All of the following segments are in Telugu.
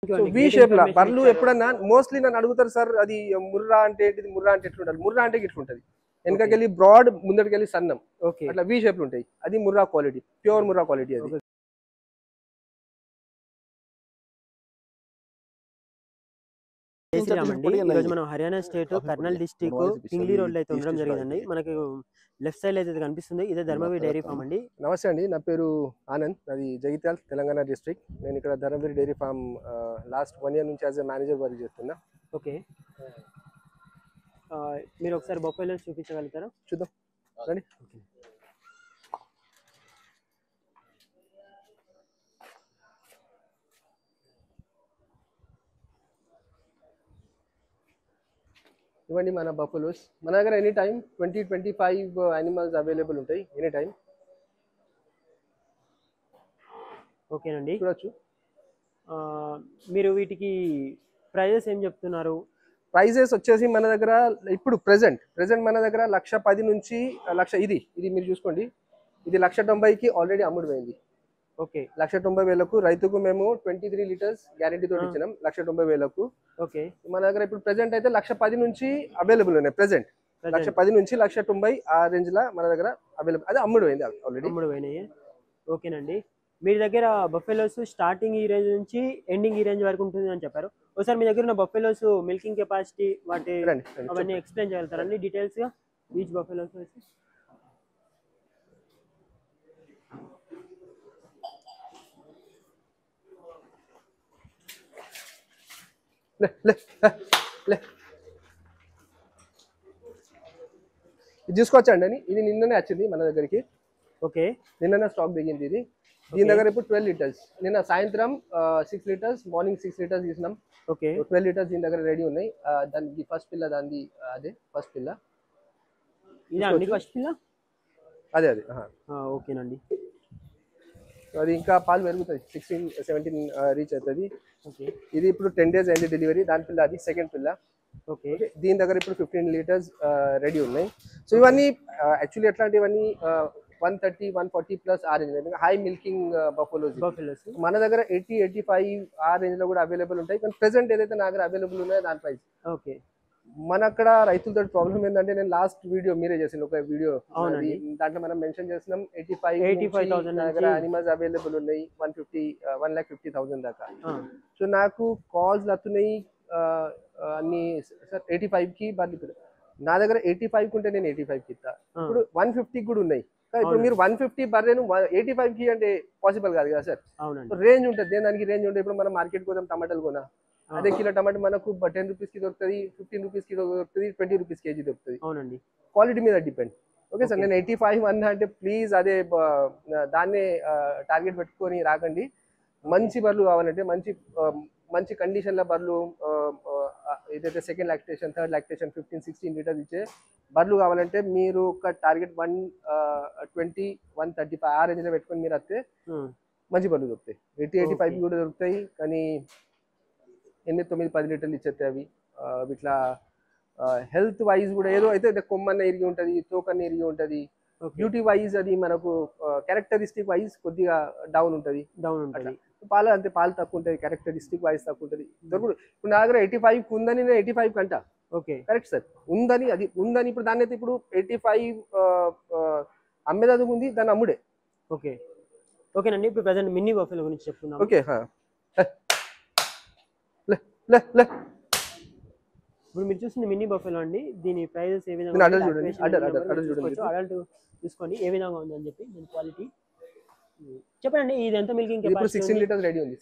సో వి షేప్ లా బర్లు ఎప్పుడన్నా మోస్ట్లీ నన్ను అడుగుతారు సార్ అది ముర్రా అంటే ఏంటిది, ముర్రా అంటే ఎట్లుంటది, ముర్రా అంటే ఇట్లుంటది, వెనకకెళ్ళి బ్రాడ్ ముందటికెళ్ళి సన్నం, అట్లా వి షేప్ ఉంటాయి, అది Murrah quality, pure Murrah quality అది. ఈరోజు మనం Haryana state Karnal district Pingli road అయితే ఉండడం జరిగిందండి. మనకి లెఫ్ట్ సైడ్ అయితే కనిపిస్తుంది, ఇదే ధర్మవీర్ డైరీ ఫామ్ అండి. నమస్తే అండి, నా పేరు ఆనంద్, నాది జగిత్యాల తెలంగాణ డిస్ట్రిక్ట్. నేను ఇక్కడ Dharmaveer dairy farm last 1 year నుంచి యాజ్ ఎ మేనేజర్ వర్క్ చేస్తున్నా. ఓకే, మీరు ఒకసారి బొఫెలో చూపించగలుగుతారా? చూద్దాం రండి. ఇవ్వండి మన బఫెలోస్. మన దగ్గర ఎనీ టైం 20-25 యానిమల్స్ అవైలబుల్ ఉంటాయి ఎనీ టైం. ఓకేనండి, చూడొచ్చు. మీరు వీటికి ప్రైజెస్ ఏం చెప్తున్నారు? ప్రైజెస్ వచ్చేసి మన దగ్గర ఇప్పుడు ప్రెసెంట్ మన దగ్గర 1,10,000 నుంచి 1,00,000. ఇది మీరు చూసుకోండి, ఇది 1,90,000కి ఆల్రెడీ అమ్ముడు పోయింది. ఓకే, 1,90,000కు రైతుకు మేము 23 లీటర్స్ గ్యారెంటీతో ఇచ్చినాం 1,90,000కు. ఓకే, మన దగ్గర ఇప్పుడు ప్రెసెంట్ అయితే 1,10,000 నుంచి అవైలబుల్ ఉన్నాయి. ప్రెసెంట్ 1,10,000 నుంచి 1,90,000 ఆ రేంజ్ లా మన దగ్గర అవైలబుల్, అది అమ్ముడు పోయింది ఆల్రెడీ. అమ్ముడు పోయినాయి. ఓకేనండి, మీ దగ్గర బఫెలోస్ స్టార్టింగ్ ఈ రేంజ్ నుంచి ఎండింగ్ ఈ రేంజ్ వరకు ఉంటుంది అని చెప్పారు. ఒకసారి మీ దగ్గర ఉన్న బఫెలోస్ మిల్కింగ్ కెపాసిటీ వాటి అవన్నీ ఎక్స్ప్లెయిన్ చేయగలుగుతారండి డీటెయిల్స్ గా ఈచ్ బఫెలోస్? ఇది చూసుకోవచ్చండి అని, ఇది నిన్ననే వచ్చింది మన దగ్గరికి. ఓకే, నిన్ననే స్టాక్ దిగింది ఇది. దీని దగ్గర ఇప్పుడు 12 లీటర్స్, నిన్న సాయంత్రం 6 లీటర్స్, మార్నింగ్ 6 లీటర్స్ తీసినాం. ఓకే, 12 లీటర్స్ దీని దగ్గర రెడీ ఉన్నాయి. దానికి ఫస్ట్ పిల్ల, దాని అదే ఫస్ట్ పిల్ల. ఫస్ట్ పిల్ల అదే. ఓకేనండి, అది ఇంకా పాలు పెరుగుతుంది, 16-17 రీచ్ అవుతుంది. ఓకే, ఇది ఇప్పుడు 10 days అయింది డెలివరీ. దాని పిల్ల అది సెకండ్ పిల్ల. ఓకే, దీని దగ్గర ఇప్పుడు 15 లీటర్స్ రెడీ ఉన్నాయి. సో ఇవన్నీ యాక్చువల్లీ ఎట్లాంటివన్నీ 130-140 ప్లస్ ఆ రేంజ్, హై మిల్కింగ్ బఫెలోస్. మన దగ్గర 80-85 ఆ రేంజ్ లో కూడా అవైలబుల్ ఉంటాయి. కానీ ప్రెసెంట్ ఏదైతే నా దగ్గర అవైలబుల్ ఉన్నాయో దాని ప్రైస్. ఓకే, మన అక్కడ రైతులతో ప్రాబ్లం ఏంటంటే, నేను లాస్ట్ వీడియో మీరే చేసిన ఒక వీడియో, దాంట్లో మనం మెన్షన్ చేసినాం 85,000 దగ్గర యానిమల్స్ అవైలబుల్ ఉన్నాయి, 1,50,000 దాకా. సో నాకు కాల్స్ వస్తున్నాయి అన్ని, సార్ 85కి బర్రెలు, నా దగ్గర 85కి ఉంటే నేను 85కి ఇస్తా. ఇప్పుడు 150కి కూడా ఉన్నాయి. ఇప్పుడు మీరు 150 బర్రెను 85కి అంటే పాసిబుల్ కాదు కదా సార్. రేంజ్ ఉంటుంది, దానికి రేంజ్ ఉంటుంది. ఇప్పుడు మనం మార్కెట్ కోసం టమాటాలు కొనా, అదే కిలో టమాటా మనకు 10 రూపీస్కి దొరుకుతుంది, 15 రూపీస్కి దొరుకుతుంది, 20 రూపీస్ కేజీ దొరుకుతుంది. అవునండి, క్వాలిటీ మీద డిపెండ్. ఓకే సార్, నేను 85 అన్నా అంటే ప్లీజ్ అదే దాన్నే టార్గెట్ పెట్టుకొని రాకండి. మంచి బర్రెలు కావాలంటే మంచి కండిషన్ల బర్రెలు, ఏదైతే second lactation, third lactation, 15-16 litres ఇచ్చే బర్రెలు కావాలంటే మీరు ఒక టార్గెట్ 120-135 ఆ రేంజ్ లో పెట్టుకొని మీరు వస్తే మంచి బర్రెలు దొరుకుతాయి. 80-85 కూడా దొరుకుతాయి, కానీ 8-9-10 లీటర్లు ఇచ్చేస్తాయి అవి. ఇట్లా హెల్త్ వైజ్ కూడా ఏదో అయితే కొమ్మన్న ఇరిగి ఉంటుంది, తోకన్న ఇరిగి ఉంటుంది. బ్యూటీ వైజ్ అది మనకు క్యారెక్టరిస్టిక్ వైజ్ కొద్దిగా డౌన్ ఉంటుంది. పాలు అంతే, పాలు తక్కువ ఉంటుంది, క్యారెక్టరిస్టిక్ వైజ్ తక్కువ ఉంటుంది. ఇప్పుడు నా దగ్గర 85 ఉందని నేను 85 కంటా. ఓకే, కరెక్ట్ సార్, ఉందని అది ఉందని. ఇప్పుడు దాన్ని అయితే ఇప్పుడు 85 అమ్మేదానికి ఉంది, దాన్ని అమ్ముడే. ఓకే, ఓకేనండి, ఇప్పుడు ప్రజెంట్ మినీ బఫెలో గురించి చెప్తున్నాం. ఓకే, ఇప్పుడు మీరు చూసిన మినీ బఫెలో అండి, దీని ప్రైజెస్ ఏ విధంగా అడల్ట్ చూసుకోండి ఏ విధంగా ఉందని చెప్పి. దీని క్వాలిటీ చెప్పండి. ఇది ఎంత మిల్కింగ్ కెపాసిటీ? 16 లీటర్స్ రెడీ ఉంది.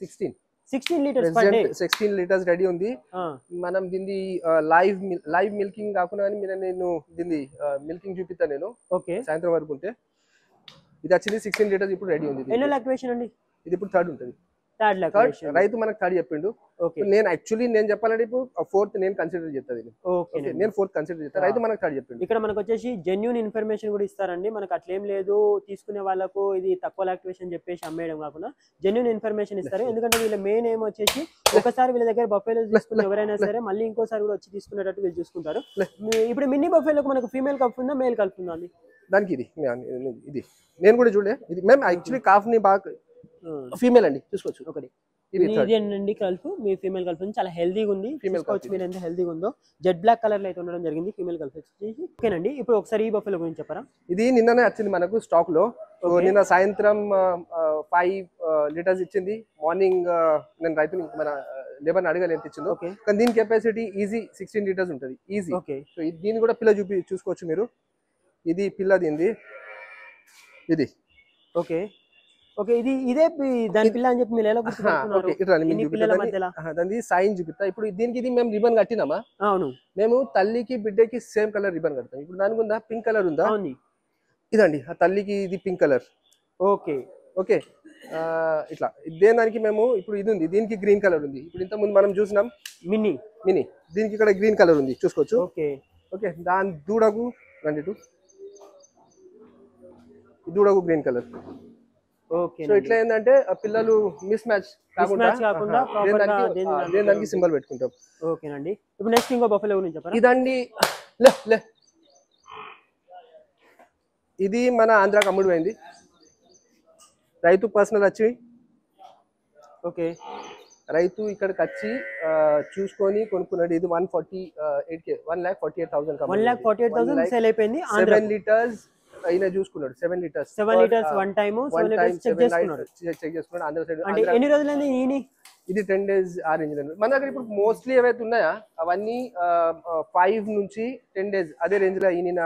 16 litres per day. 16 litres ready ఉంది. మనం దీన్ని లైవ్ మిల్కింగ్ కాకుండా నేను దీన్ని మిల్కింగ్ చూపిస్తాను నేను. ఓకే, సాయంత్రం వరకు ఉంటే. ఇది వచ్చింది 16 లీటర్స్ ఇప్పుడు రెడీ ఉంది. ఎన్నో లాక్టేషన్ అండి? ఇది ఇప్పుడు థర్డ్ ఉంటుంది. రైతు మనకు థర్డ్ చెప్పిండు. నేను యాక్చువల్లీ నేను చెప్పాలంటే ఇప్పుడు ఫోర్త్ నేను కన్సిడర్ చేస్తాను. నేను ఫోర్త్ కన్సిడర్ చేస్తాను, రైతు మనకు థర్డ్ చెప్పిండు. ఇక్కడ మనకు వచ్చేసి జెన్యూన్ ఇన్ఫర్మేషన్ కూడా ఇస్తారండి. మనకు అట్లేం లేదు తీసుకునే వాళ్ళకు ఇది తక్కువ లాక్టేషన్ చెప్పేసి అమ్మేయడం కాకుండా జెన్యూన్ ఇన్ఫర్మేషన్ ఇస్తారు. ఎందుకంటే వీళ్ళ మెయిన్ ఏం వచ్చేసి ఒకసారి వీళ్ళ దగ్గర బఫెలో తీసుకున్న ఎవరైనా సరే మళ్ళీ ఇంకోసారి కూడా వచ్చి తీసుకునేటట్టు వీళ్ళు చూసుకుంటారు. ఇప్పుడు మినీ బఫెలోకి మనకు ఫీమేల్ కప్ ఉందా, మేల్ కప్ ఉందా అండి? దానికి ఇది నేను కూడా చూడలే. ఇది మేము యాక్చువల్లీ కాఫ్ ని బాగా ఫీమేల్ అండి, చూసుకోవచ్చు. ఒకటి ఇది ఇది ఏంటండి కల్ఫ్, మీ ఫీమేల్ కల్ఫ్ చాలా హెల్దీగా ఉంది. చూసుకోవచ్చు మీరు ఎంత హెల్దీగా ఉందో. జెడ్ బ్లాక్ కలర్ లో అయితే ఉండడం జరిగింది ఫీమేల్ కల్ఫ్ వచ్చేసి. ఓకేనండి, ఇప్పుడు ఒకసారి ఈ బఫెలో గురించి చెప్పరా? ఇది నిన్ననే వచ్చింది మనకు స్టాక్ లో. సో నిన్న సాయంత్రం 5 లీటర్స్ ఇచ్చింది. మార్నింగ్ నేను రైతుని మన లేబర్ అడగలేదు ఎంత ఇచ్చిందో, కానీ దీని కెపాసిటీ ఈజీ 16 లీటర్స్ ఉంటుంది ఈజీ. సో దీన్ని కూడా పిల్ల చూసుకోవచ్చు మీరు. ఇది పిల్ల దీనిది ఇది. ఓకే ఓకే, ఇదే దాని పిల్ల అని చెప్పి మీరు ఎలా గుర్తుపడుతున్నారు? దాని సైన్ చూపిస్తా. ఇప్పుడు దీనికి ఇది మేము రిబన్ కట్టినామా? అవును, మేము తల్లికి బిడ్డకి సేమ్ కలర్ రిబన్ కడతాం. ఇప్పుడు దానికి ఉందా పింక్ కలర్ ఉందా? ఇదండి ఆ తల్లికి ఇది పింక్ కలర్. ఓకే ఓకే, ఇట్లా దేనికి మేము ఇప్పుడు ఇది ఉంది, దీనికి గ్రీన్ కలర్ ఉంది. ఇప్పుడు ఇంత ముందు మనం చూసినాం మినీ, దీనికి ఇక్కడ గ్రీన్ కలర్ ఉంది చూసుకోవచ్చు. ఓకే ఓకే, దాని దూడకు రండి దూడకు గ్రీన్ కలర్. ఓకే, సో ఇట్లా ఏంటంటే పిల్లలు మిస్ మ్యాచ్ కాకుండా దానికి సింబల్ పెట్టుకుంటాం. ఓకేనండి, ఇప్పుడు నెక్స్ట్ ఇంకో బఫెలో గురించి చెప్పరా? ఇదండి ఇది మన ఆంధ్రాకి అమ్ముడు పోయింది. రైతు పర్సనల్ వచ్చి, ఓకే రైతు ఇక్కడికి వచ్చి చూసుకొని కొనుక్కున్నాడు. ఇది 148K 1,48,000 1,48,000 సేల్ అయిపోయింది. 7 లీటర్స్ అయినా చూసుకున్నాడు. 7 లీటర్స్ వన్ టైం చెక్ చేసుకున్నాడు. ఆంధ్ర సైడ్ అంటే ఎన్ని రోజులైంది ఈని? ఇది 10 days ఆ రేంజ్. మన దగ్గర ఇప్పుడు మోస్ట్లీ ఏవైతే ఉన్నాయా అవన్నీ 5 నుంచి 10 days అదే రేంజ్ లో ఈయన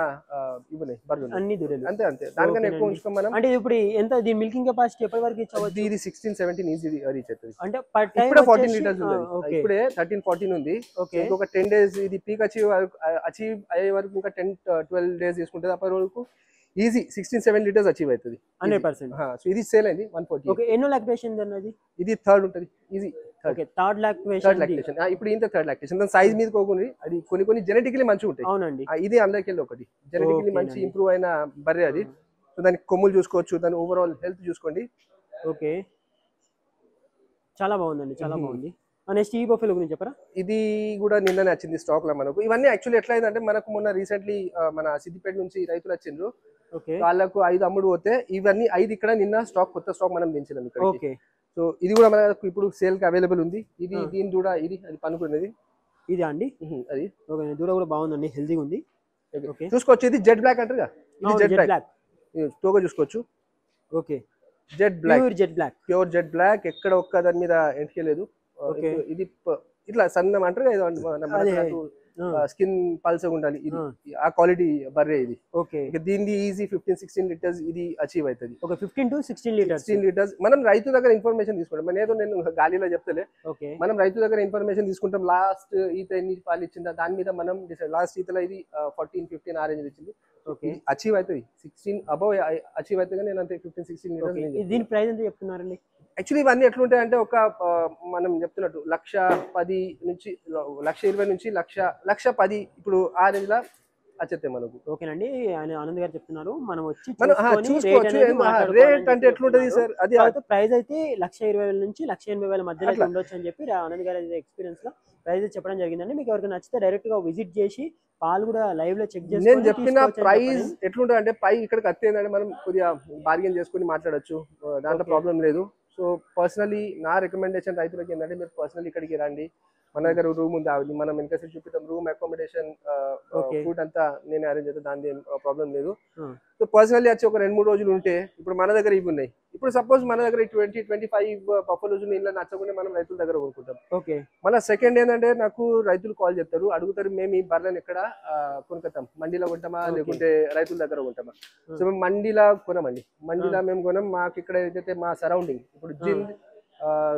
ఇవ్వలేదు బర్రెలు అన్ని దూరాలు. అంతే దానికన్నా ఎక్కువ ఉంచుకోం మనం. అంటే ఇప్పుడు ఎంత దీని మిల్కింగ్ కెపాసిటీ ఎప్పటి వరకు ఇచ్చవచ్చు? ఇది 16-17 ఈజీ రీచ్ అవుతుంది. అంటే ఇప్పుడే 14 లీటర్స్ ఉంది. ఇప్పుడే 13-14 ఉంది. ఇంకొక 10 days ఇది పీక్ అచీవ్ అయ్యే వరకు ఇంకా 10-12 days తీసుకుంటుంది. అప్పటి వరకు ఈజీ 16-17 లీటర్స్ అచీవ్ అవుతుంది 100%. సో ఇది సేల్ అయింది 140. ఓకే, ఎన్నో లాక్టేషన్ అన్నది? ఇది థర్డ్ ఉంటుంది ఈజీ. Okay, third lactation. ఇప్పుడు ఇంత థర్డ్ లాక్టేషన్. దాని సైజ్ మీద కోకుంది. అది కొన్ని జెనెటికలీ మంచిగా ఉంటాయి. అవునండి, ఇది అందరికి వెళ్ళి ఒకటి జెనెటికలీ మంచి ఇంప్రూవ్ అయిన బర్రె అది. సో దానికి కొమ్ములు చూసుకోవచ్చు, దాని ఓవరాల్ హెల్త్ చూసుకోండి. ఓకే, చాలా బాగుందండి, చాలా బాగుంది. నెక్స్ట్ ఈ బఫెలో గురించి చెప్పరా? ఇది కూడా నిన్ననే వచ్చింది స్టాక్ లో మనకు. ఇవన్నీ యాక్చువల్లీ ఎట్లా అయిందంటే మనకు మొన్న రీసెంట్లీ మన సిద్దిపేట నుంచి రైతులు వచ్చిండ్రు. వాళ్ళకు 5 అమ్ముడు పోతే ఇవన్నీ 5 ఇక్కడ నిన్న కొత్త స్టాక్ మనం దించినాం ఇక్కడ. సో ఇది కూడా మనకు ఇప్పుడు సేల్ కి అవైలబుల్ ఉంది. ఇది దీని దూడ ఇది అది పనుకున్నది ఇది అండి. అది ఓకే, దూడ కూడా బాగుందండి, హెల్దీగా ఉంది. చూసుకోవచ్చు. ఇది జెడ్ బ్లాక్ అంటారు, ఇది జెడ్ బ్లాక్ తోగా చూసుకోవచ్చు. Okay, Z black, pure Z black ఎక్కడ ఒక్క దాని మీద ఎంటలేదు. ఇది ఇట్లా సన్నం అంటారు, స్కిన్ పల్సగా ఉండాలి. ఇది ఆ క్వాలిటీ బర్రె ఇది. ఓకే, దీనికి ఈజీ 15-16 లీటర్స్ ఇది అచీవ్ అవుతుంది. ఒక 15 to 16 లీటర్స్. మనం రైతు దగ్గర ఇన్ఫర్మేషన్ తీసుకుంటాం. మన ఏదో నేను గాలిలో చెప్తలే, మనం రైతు దగ్గర ఇన్ఫర్మేషన్ తీసుకుంటాం. లాస్ట్ ఈత ఎన్ని పాలు ఇచ్చిందా దాని మీద మనం లాస్ట్ ఈతలో ఇది 14-15 ఆ రేంజ్ ఇచ్చింది. అచీవ్ అవుతుంది 16 అబౌవ్ అచీవ్ అవుతుంది. నేను అంతే 15-16 లీటర్స్. దీని ప్రైస్ ఎంత చెప్తున్నారండి? యాక్చువల్లీ ఇవన్నీ ఎట్లుంటాయి అంటే ఒక మనం చెప్తున్నట్టు 1,10,000 నుంచి 1,20,000 నుంచి 1,10,000 ఇప్పుడు ఆ రేంజ్ లా వచ్చేస్తాయి మనకు. ఓకేనండి, ఆనంద్ గారు చెప్తున్నారు మనం వచ్చి రేట్ అంటే ఎట్లుంటది సార్? అది ప్రైస్ అయితే 1,20,000 నుంచి 1,80,000 మధ్యలో ఉండొచ్చు అని చెప్పి ఆనంద్ గారు ఎక్స్పీరియన్స్ లో ప్రైస్ చెప్పడం జరిగిందండి. మీకు ఎవరికి నచ్చితే డైరెక్ట్ గా విజిట్ చేసి పాలు కూడా లైవ్ లో చెక్ చేసి నేను చెప్పిన ప్రైస్ ఎట్లుంటది అంటే పై ఇక్కడికి వచ్చేందంటే మనం కొద్దిగా బార్గెన్ చేసుకుని మాట్లాడొచ్చు, దాంట్లో ప్రాబ్లం లేదు. సో పర్సనలీ నా రికమెండేషన్ రైతులకి ఏంటంటే మీరు పర్సనల్ ఇక్కడికి రండి. మన దగ్గర రూమ్ ఉంది, మనం వెనక చూపిస్తాం. రూమ్ అకామిడేషన్ ఫుడ్ అంతా నేను అరేంజ్ చేస్తాను, దాని ప్రాబ్లం లేదు. సో పర్సనల్లీ వచ్చి ఒక 2-3 రోజులు ఉంటే ఇప్పుడు మన దగ్గర ఇవి ఉన్నాయి. ఇప్పుడు సపోజ్ మన దగ్గర 20-25 బఫెలోస్ ఇలా నచ్చకుండా మనం రైతుల దగ్గర కొనుక్కుంటాం. మన సెకండ్ ఏంటంటే నాకు రైతులు కాల్ చేస్తారు, అడుగుతారు మేము ఈ బర్రెలను ఎక్కడ కొనుక్కుంటాం, మండీలో కొంటామా లేకుంటే రైతుల దగ్గర కొంటామా? సో మేము మండీలో కొనమండి. మండీలో మేము కొనం. మాకు ఇక్కడ ఏదైతే మా సరౌండింగ్ ఇప్పుడు జింద్,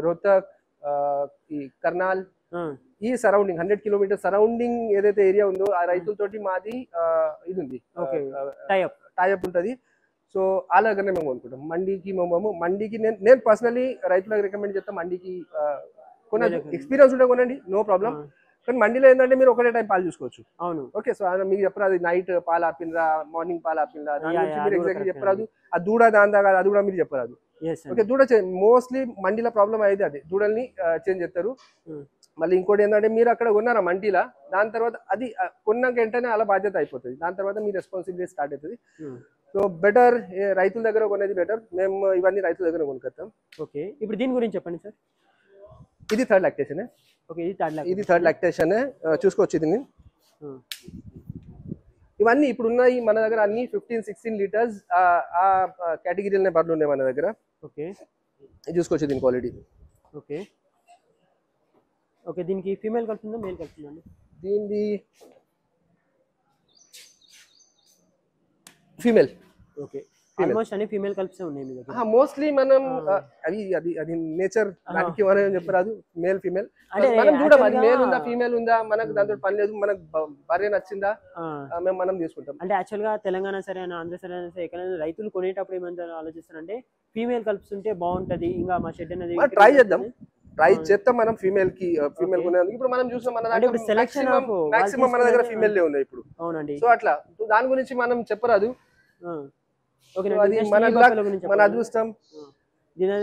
రోహ్తక్, ఈ కర్నాల్, ఈ సరౌండింగ్ 100 కిలోమీటర్ సరౌండింగ్ ఏదైతే ఏరియా ఉందో ఆ రైతులతోటి మాది ఇది ఉంది, టైఅప్ ఉంటది. సో ఆ దగ్గరనే మేము కొనుక్కుంటాం. మండీకి మండీకి నేను పర్సనలీ రైతులకు రికమెండ్ చేస్తాం. మండీకి కొనండి, ఎక్స్పీరియన్స్ ఉంటే కొనండి, నో ప్రాబ్లం. కానీ మండీలో ఏంటంటే మీరు ఒకటే టైం పాలు చూసుకోవచ్చు. అవును, ఓకే. సో మీకు చెప్పరాదు నైట్ పాలు ఆపినరా మార్నింగ్ పాలు ఆపినరా దాని గురించి మీరు ఎగ్జాక్ట్లీ చెప్పరాదు. ఆ దూడ దాందా కాదు అది కూడా మీరు చెప్పరాదు. ఓకే, దూడ మోస్ట్లీ మండీలో ప్రాబ్లం అయ్యేది అదే, దూడల్ని చేంజ్ చేస్తారు. మళ్ళీ ఇంకోటి ఏంటంటే మీరు అక్కడ కొన్నారా మండీలా, దాని తర్వాత అది కొన్నాక వెంటనే అలా బాధ్యత అయిపోతుంది. దాని తర్వాత మీ రెస్పాన్సిబిలిటీ స్టార్ట్ అవుతుంది. సో బెటర్ రైతుల దగ్గర కొనేది బెటర్. మేము ఇవన్నీ రైతుల దగ్గర కొనుక్కొస్తాం. ఓకే, ఇప్పుడు దీని గురించి చెప్పండి సార్. ఇది థర్డ్ లాక్టేషన్. ఓకే, ఇది థర్డ్ లాక్టేషన్. చూసుకోవచ్చు ఇది. ఇవన్నీ ఇప్పుడు ఉన్నాయి మన దగ్గర అన్ని 15-16 లీటర్స్ ఆ కేటగిరీలోనే బర్రెలు ఉన్నాయి మన దగ్గర. ఓకే, చూసుకోవచ్చు దీని క్వాలిటీ. ఓకే ఓకే, దీనికి ఫీమేల్ కలుపుతుందా మేల్ కలుపుతుందా అండి? దీనిది ఫీమేల్. ఓకే, ఆల్మోస్ట్ అన్ని ఫీమేల్ కల్ప్స్ ఉన్నాయి మీ దగ్గర. మోస్ట్లీ మనం అది నేచర్ దానికి మనం చెప్పరాదు. మేల్ ఫీమేల్ మనం చూడమని మేల్ ఉందా ఫీమేల్ ఉందా మనకు దాంతో పని లేదు. మనకు భార్య నచ్చిందా మనం తీసుకుంటాం. అంటే యాక్చువల్ గా తెలంగాణ సరే ఆంధ్ర సరే ఎక్కడైనా రైతులు కొనేటప్పుడు ఏమంతా ఆలోచిస్తారంటే ఫీమేల్ కలుపుతుంటే బాగుంటది, ఇంకా మా షెడ్ అనేది ట్రై చేద్దాం. ట్రై చేస్తాం మనం ఫీమేల్ కొనేందుకు. ఇప్పుడు మనం చూసాం మన దగ్గర సెలెక్షన్ మాక్సిమం మన దగ్గర ఫీమేల్ ఉన్నాయి ఇప్పుడు. అవునండి. సో అట్లా దాని గురించి మనం చెప్పరాదు. మన అదృష్టం. దీని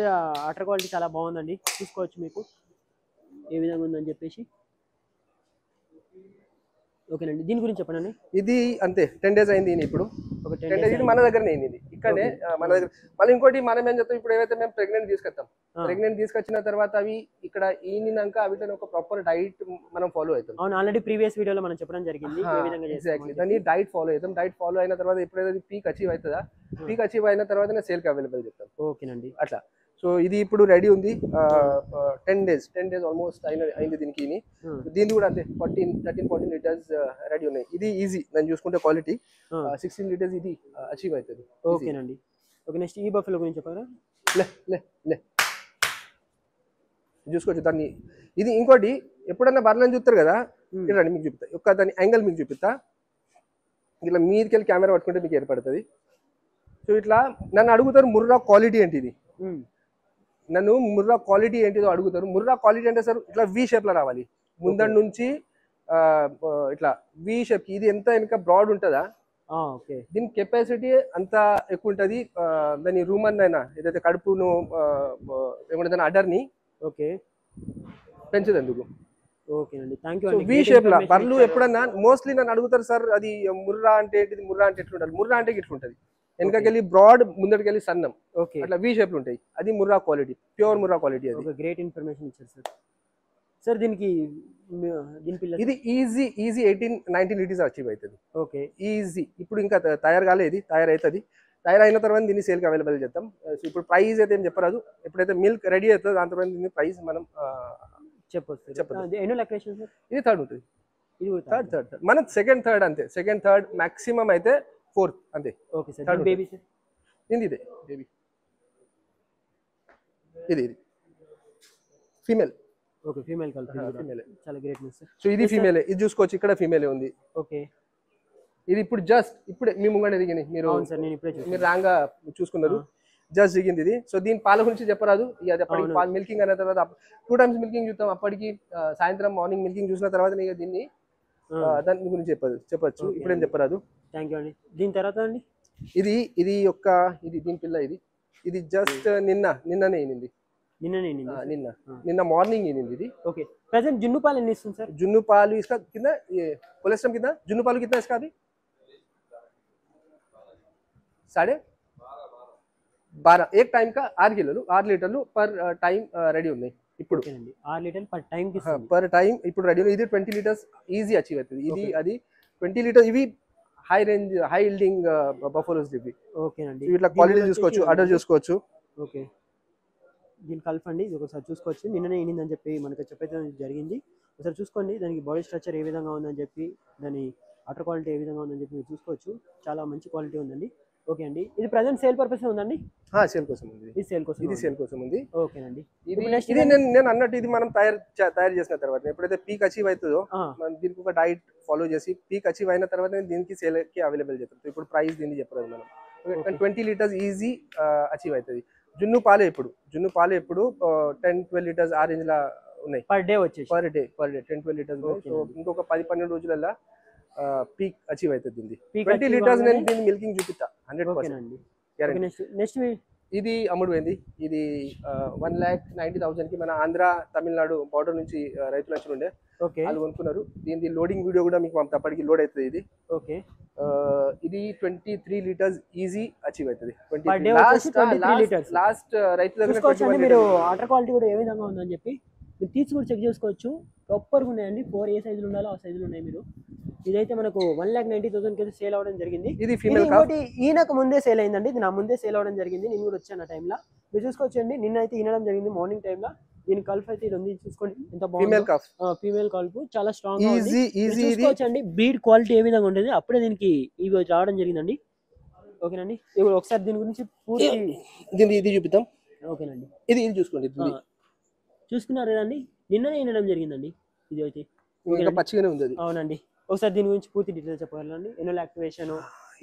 వాటర్ క్వాలిటీ చాలా బాగుందండి, చూసుకోవచ్చు మీకు ఏ విధంగా ఉందని చెప్పేసి. ఓకేనండి, దీని గురించి చెప్పండి. ఇది అంతే 10 days అయింది ఇప్పుడు. 10 days ఇది మన దగ్గరనే ఇది ఇక్కడనే మన దగ్గర. మళ్ళీ ఇంకోటి మనం ఏం చెప్తాం, ఇప్పుడు ఏవైతే మేము ప్రెగ్నెంట్ తీసుకొచ్చిన తర్వాత అవి ఇక్కడ ఈనినాక అవితో ఒక ప్రాపర్ డైట్ మనం ఫాలో అవుతాం. అవును, ఆల్రెడీ ప్రీవియస్ వీడియోలో మనం చెప్పడం జరిగింది ఏ విధంగా. ఎగ్జాక్ట్లీ, దాన్ని డైట్ ఫాలో అవుతాం. డైట్ ఫాలో అయిన తర్వాత ఎప్పుడైతే పీక్ అచీవ్ అవుతుందా, పీక్ అచీవ్ అయిన తర్వాత సేల్కి అవైలబుల్ చెప్తాం. ఓకేనండి, అట్లా. సో ఇది ఇప్పుడు రెడీ ఉంది. 10 days ఆల్మోస్ట్ అయింది దీనికి. దీన్ని కూడా అంతే 13-14 లీటర్స్ రెడీ ఉన్నాయి. ఇది ఈజీ నేను చూసుకుంటే క్వాలిటీ 16 లీటర్స్ ఇది అచీవ్ అవుతుంది. ఓకేనండి. ఓకే, నెక్స్ట్ ఈ బఫెలో గురించి చెప్పారా? లే చూసుకోవచ్చు దాన్ని. ఇది ఇంకోటి ఎప్పుడన్నా బర్రెలను చూస్తారు కదా, ఇట్లా మీకు చూపిస్తా. ఒక్క దాని యాంగిల్ మీకు చూపిస్తా. ఇట్లా మీదకి వెళ్ళి కెమెరా పట్టుకుంటే మీకు ఏర్పడుతుంది. సో ఇట్లా నన్ను అడుగుతారు ముర్రా క్వాలిటీ ఏంటిది, నన్ను ముర్రా క్వాలిటీ ఏంటిదో అడుగుతారు. ముర్రా క్వాలిటీ అంటే సార్ ఇట్లా వి షేప్ లో రావాలి, ముందర నుంచి ఇట్లా వి షేప్. ఇది ఎంత వెనక బ్రాడ్ ఉంటుందా, దీని కెపాసిటీ అంత ఎక్కువ ఉంటుంది. దాని రూమన్ అయినా ఏదైతే కడుపును ఏమంటే దాని అడర్ని పెంచదందుకు. వి షేప్ లా బర్రెలు ఎప్పుడన్నా మోస్ట్లీ నన్ను అడుగుతారు సార్ అది ముర్రా అంటే ఏంటిది, ముర్రా అంటే ఎట్లుంటుంది. ముర్రా అంటే ఇట్లుంటది, వెనకకెళ్ళి బ్రాడ్ ముందటికెళ్ళి సన్నం, అట్లా వి షేప్ ఉంటాయి. అది Murrah quality, pure Murrah quality. అది గ్రేట్ ఇన్ఫర్మేషన్ ఇచ్చారు సార్. సార్ దీనికి ఇది ఈజీ 18-19 లీటర్స్ అచీవ్ అవుతుంది. Okay, easy. ఇప్పుడు ఇంకా తయారు కాలేదు, తయారు అవుతుంది. తయారు అయిన తర్వాత దీన్ని సేల్కి అవైలబుల్ చేద్దాం. ఇప్పుడు ప్రైస్ అయితే ఏం చెప్పరాదు. ఎప్పుడైతే మిల్క్ రెడీ అవుతుందో దాని తర్వాత దీని ప్రైస్ మనం చెప్పచ్చు. ఇది థర్డ్ ఉంటుంది. థర్డ్ మన సెకండ్ థర్డ్ అంతే. సెకండ్ థర్డ్ మాక్సిమం అయితే ఫోర్త్ అంతే. Okay sir. బేబీ సార్ ఇదే బేబీ. ఇది ఫీమేల్. Okay, female female. చాలా గ్రేట్ న్యూస్ సార్. సో ఇది ఫీమేల్. ఇది చూసుకోవచ్చు, ఇక్కడ ఫీమేల్ ఉంది. ఓకే, ఇది ఇప్పుడు జస్ట్ ఇప్పుడే మీ ముంగడే దిగింది. మీరు రాంగ్ గా చూసుకున్నారు, జస్ట్ దిగింది ఇది. సో దీని పాల గురించి చెప్పరాదు. అది అప్పటికి పాలు మిల్కింగ్ అయిన తర్వాత 2 times మిల్కింగ్ చూస్తాం. అప్పటికి సాయంత్రం మార్నింగ్ మిల్కింగ్ చూసిన తర్వాత దీన్ని దాని గురించి చెప్పచ్చు. ఇప్పుడేం చెప్పరాదు. థ్యాంక్ యూ అండి. దీని తర్వాత అండి ఇది దీని పిల్ల. ఇది జస్ట్ నిన్ననే ఈనింది. నిన్న మార్నింగ్ ఈనింది ఇది. ఓకే, ప్రెజెంట్ జున్ను పాలు ఎన్ని ఇస్తుంది సార్? జున్ను పాలు इसका कितना ये कोलेस्ट्रॉल कितना, जुन्नू पालू कितना इसका अभी 12.5 एक टाइम का 6 లీటర్లు పర్ టైం రెడీ ఉన్నాయి ఇప్పుడు. 6 లీటర్లు పర్ టైం కి పర్ టైం ఇప్పుడు రెడీ ఉన్నాయి. ఇది 20 లీటర్స్ ఈజీ అచీవ్ అవుతుంది. ఇది అది 20 లీటర్స్. ఇవి high range high yielding buffaloes ఇవి. ఓకేనండి, ఇట్లా క్వాలిటీ చూసుకోవచ్చు, ఆర్డర్ చూసుకోవచ్చు. ఓకే, దీని కలపండి. ఇది ఒకసారి చూసుకోవచ్చు. నిన్ననే ఈనిందని చెప్పి మనకు చెప్పైతే జరిగింది. ఒకసారి చూసుకోండి దానికి బాడీ స్ట్రక్చర్ ఏ విధంగా ఉందని చెప్పి, దాని వాటర్ క్వాలిటీ ఏ విధంగా ఉందని చెప్పి మీరు చూసుకోవచ్చు. చాలా మంచి క్వాలిటీ ఉందండి. ఓకే అండి, ఇది ప్రజెంట్ సేల్ పర్పస్ ఉందండి? సేల్ కోసం ఉంది. ఇది సేల్ కోసం ఉంది. ఓకేనండి. ఇది నేను అన్నట్టు ఇది మనం తయారు చేసిన తర్వాత ఎప్పుడైతే పీక్ అచీవ్ అవుతుందో దీనికి ఒక డైట్ ఫాలో చేసి పీక్ అచీవ్ అయిన తర్వాత దీనికి సేల్ కి అవైలబుల్ చేస్తాం. ఇప్పుడు ప్రైస్ దీన్ని చెప్పలేదు మనం. 20 లీటర్స్ ఈజీ అచీవ్ అవుతుంది. జున్ను పాలే ఇప్పుడు 10-12 లీటర్స్ ఆ రేంజ్ లా ఉన్నాయి పర్ డే వచ్చేసి. Per day 10-12 litres. సో ఇంకొక 10-12 రోజులలో పీక్ అచీవ్ అవుతుంది. 20 లీటర్స్ నేను దీన్ని మిల్కింగ్ చూపిస్తా 100%. నెక్స్ట్ ఇది అమ్ముడుపోయింది. ఇది 1,90,000 కి మన ఆంధ్ర తమిళనాడు బార్డర్ నుంచి రైతులు వచ్చి ఉండే వాళ్ళు కొనుక్కున్నారు. దీని లోడింగ్ వీడియో కూడా మీకు అప్పటికి లోడ్ అవుతుంది. ఇది ఓకే, ఇది 23 లీటర్స్ ఈజీ అచీవ్ అవుతుంది. లాస్ట్ రైతుల దగ్గర మీరు వాటర్ క్వాలిటీ కూడా ఏ విధంగా ఉందని చెప్పి మీరు తీసి కూడా చెక్ చేసుకోవచ్చు. ప్రాపర్గా ఉన్నాయండి. 4 ఏ సైజులు ఉండాలో ఆ సైజులు ఉన్నాయి. మీరు ఇదైతే మనకు 1,90,000 అయితే సేల్ అవ్వడం జరిగింది. ఇది ఫీమేల్ కాఫ్. ఇంకోటి ఈయనకు ముందే సేల్ అయిందండి. ఇది నా ముందే సేల్ అవ్వడం జరిగింది. నేను కూడా వచ్చాను ఆ టైంలో. మీరు చూసుకోవచ్చండి. నిన్న అయితే ఈనడం జరిగింది మార్నింగ్ టైంలో. దీని కల్ఫ్ అయితే ఇది ఉంది చూసుకోండి ఎంత బాగుంది. Female cough. ఫీమేల్ కల్ఫ్ చాలా స్ట్రాంగ్ గా ఉంది. ఈజీ చూసుకోవచ్చండి బ్రీడ్ క్వాలిటీ ఏ విధంగా ఉంటుంది. అప్పుడే దీనికి ఇవి రావడం జరిగిందండి. ఓకేనండి. ఇప్పుడు ఒకసారి దీని గురించి పూర్తి ఇది చూపిద్దాం. ఓకేనండి. ఇది చూసుకోండి. చూసుకున్నారు కదండి. నిన్ననే వినడం జరిగిందండి. ఇది అయితే ఇంకా పచ్చిగానే ఉంది. అవునండి. ఒకసారి దీని గురించి పూర్తి డీటెయిల్స్ చెప్పగలండి. ఎన్నో యాక్టివేషన్?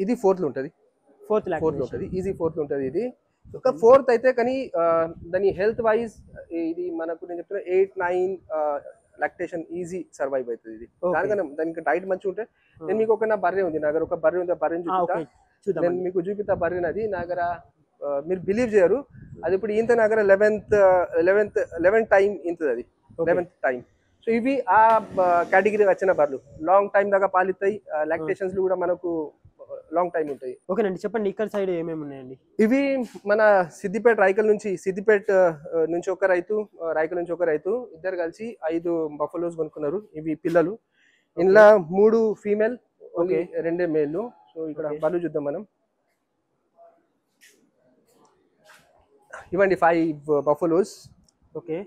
ఇది 4th లో ఉంటుంది. 4th ఉంటుంది. ఈజీ 4th లో ఉంటుంది. ఇది ఒక 4th అయితే కానీ దాని హెల్త్ వైజ్ ఇది మనకు నేను చెప్తున్నా 8-9 లాక్టేషన్ ఈజీ సర్వైవ్ అవుతుంది. ఇది దానికి డైట్ మంచిగా ఉంటే నేను మీకు ఒక నా బర్రె ఉంది. నా దగ్గర ఒక బర్రె ఉంది. బర్రెని చూపిస్తా. నేను మీకు చూపిస్తా బర్రెని. అది నా దగ్గర మీరు బిలీవ్ చేయరు. అది ఇప్పుడు ఇంత నా దగ్గర 11th టైం ఇంతది. అది 11th టైం. సో ఇవి ఆ కేటగిరీ వచ్చిన బర్రెలు లాంగ్ టైం దాకా పాలిస్తాయి. లాక్టేషన్స్ కూడా మనకు లాంగ్ టైం ఉంటాయి. ఓకేనండి. చెప్పండి ఇక్కడ సైడ్ ఏమేమి ఉన్నాయండి? ఇవి మన సిద్దిపేట రాయకల్ నుంచి ఒక రైతు, రాయకల్ నుంచి ఒక రైతు ఇద్దరు కలిసి 5 బఫలోస్ కొనుక్కున్నారు. ఇవి పిల్లలు. ఇందులో 3 ఫీమేల్, 2 మేల్. సో ఇక్కడ బలు చూద్దాం మనం. ఇవ్వండి 5 బఫలోస్. ఓకే.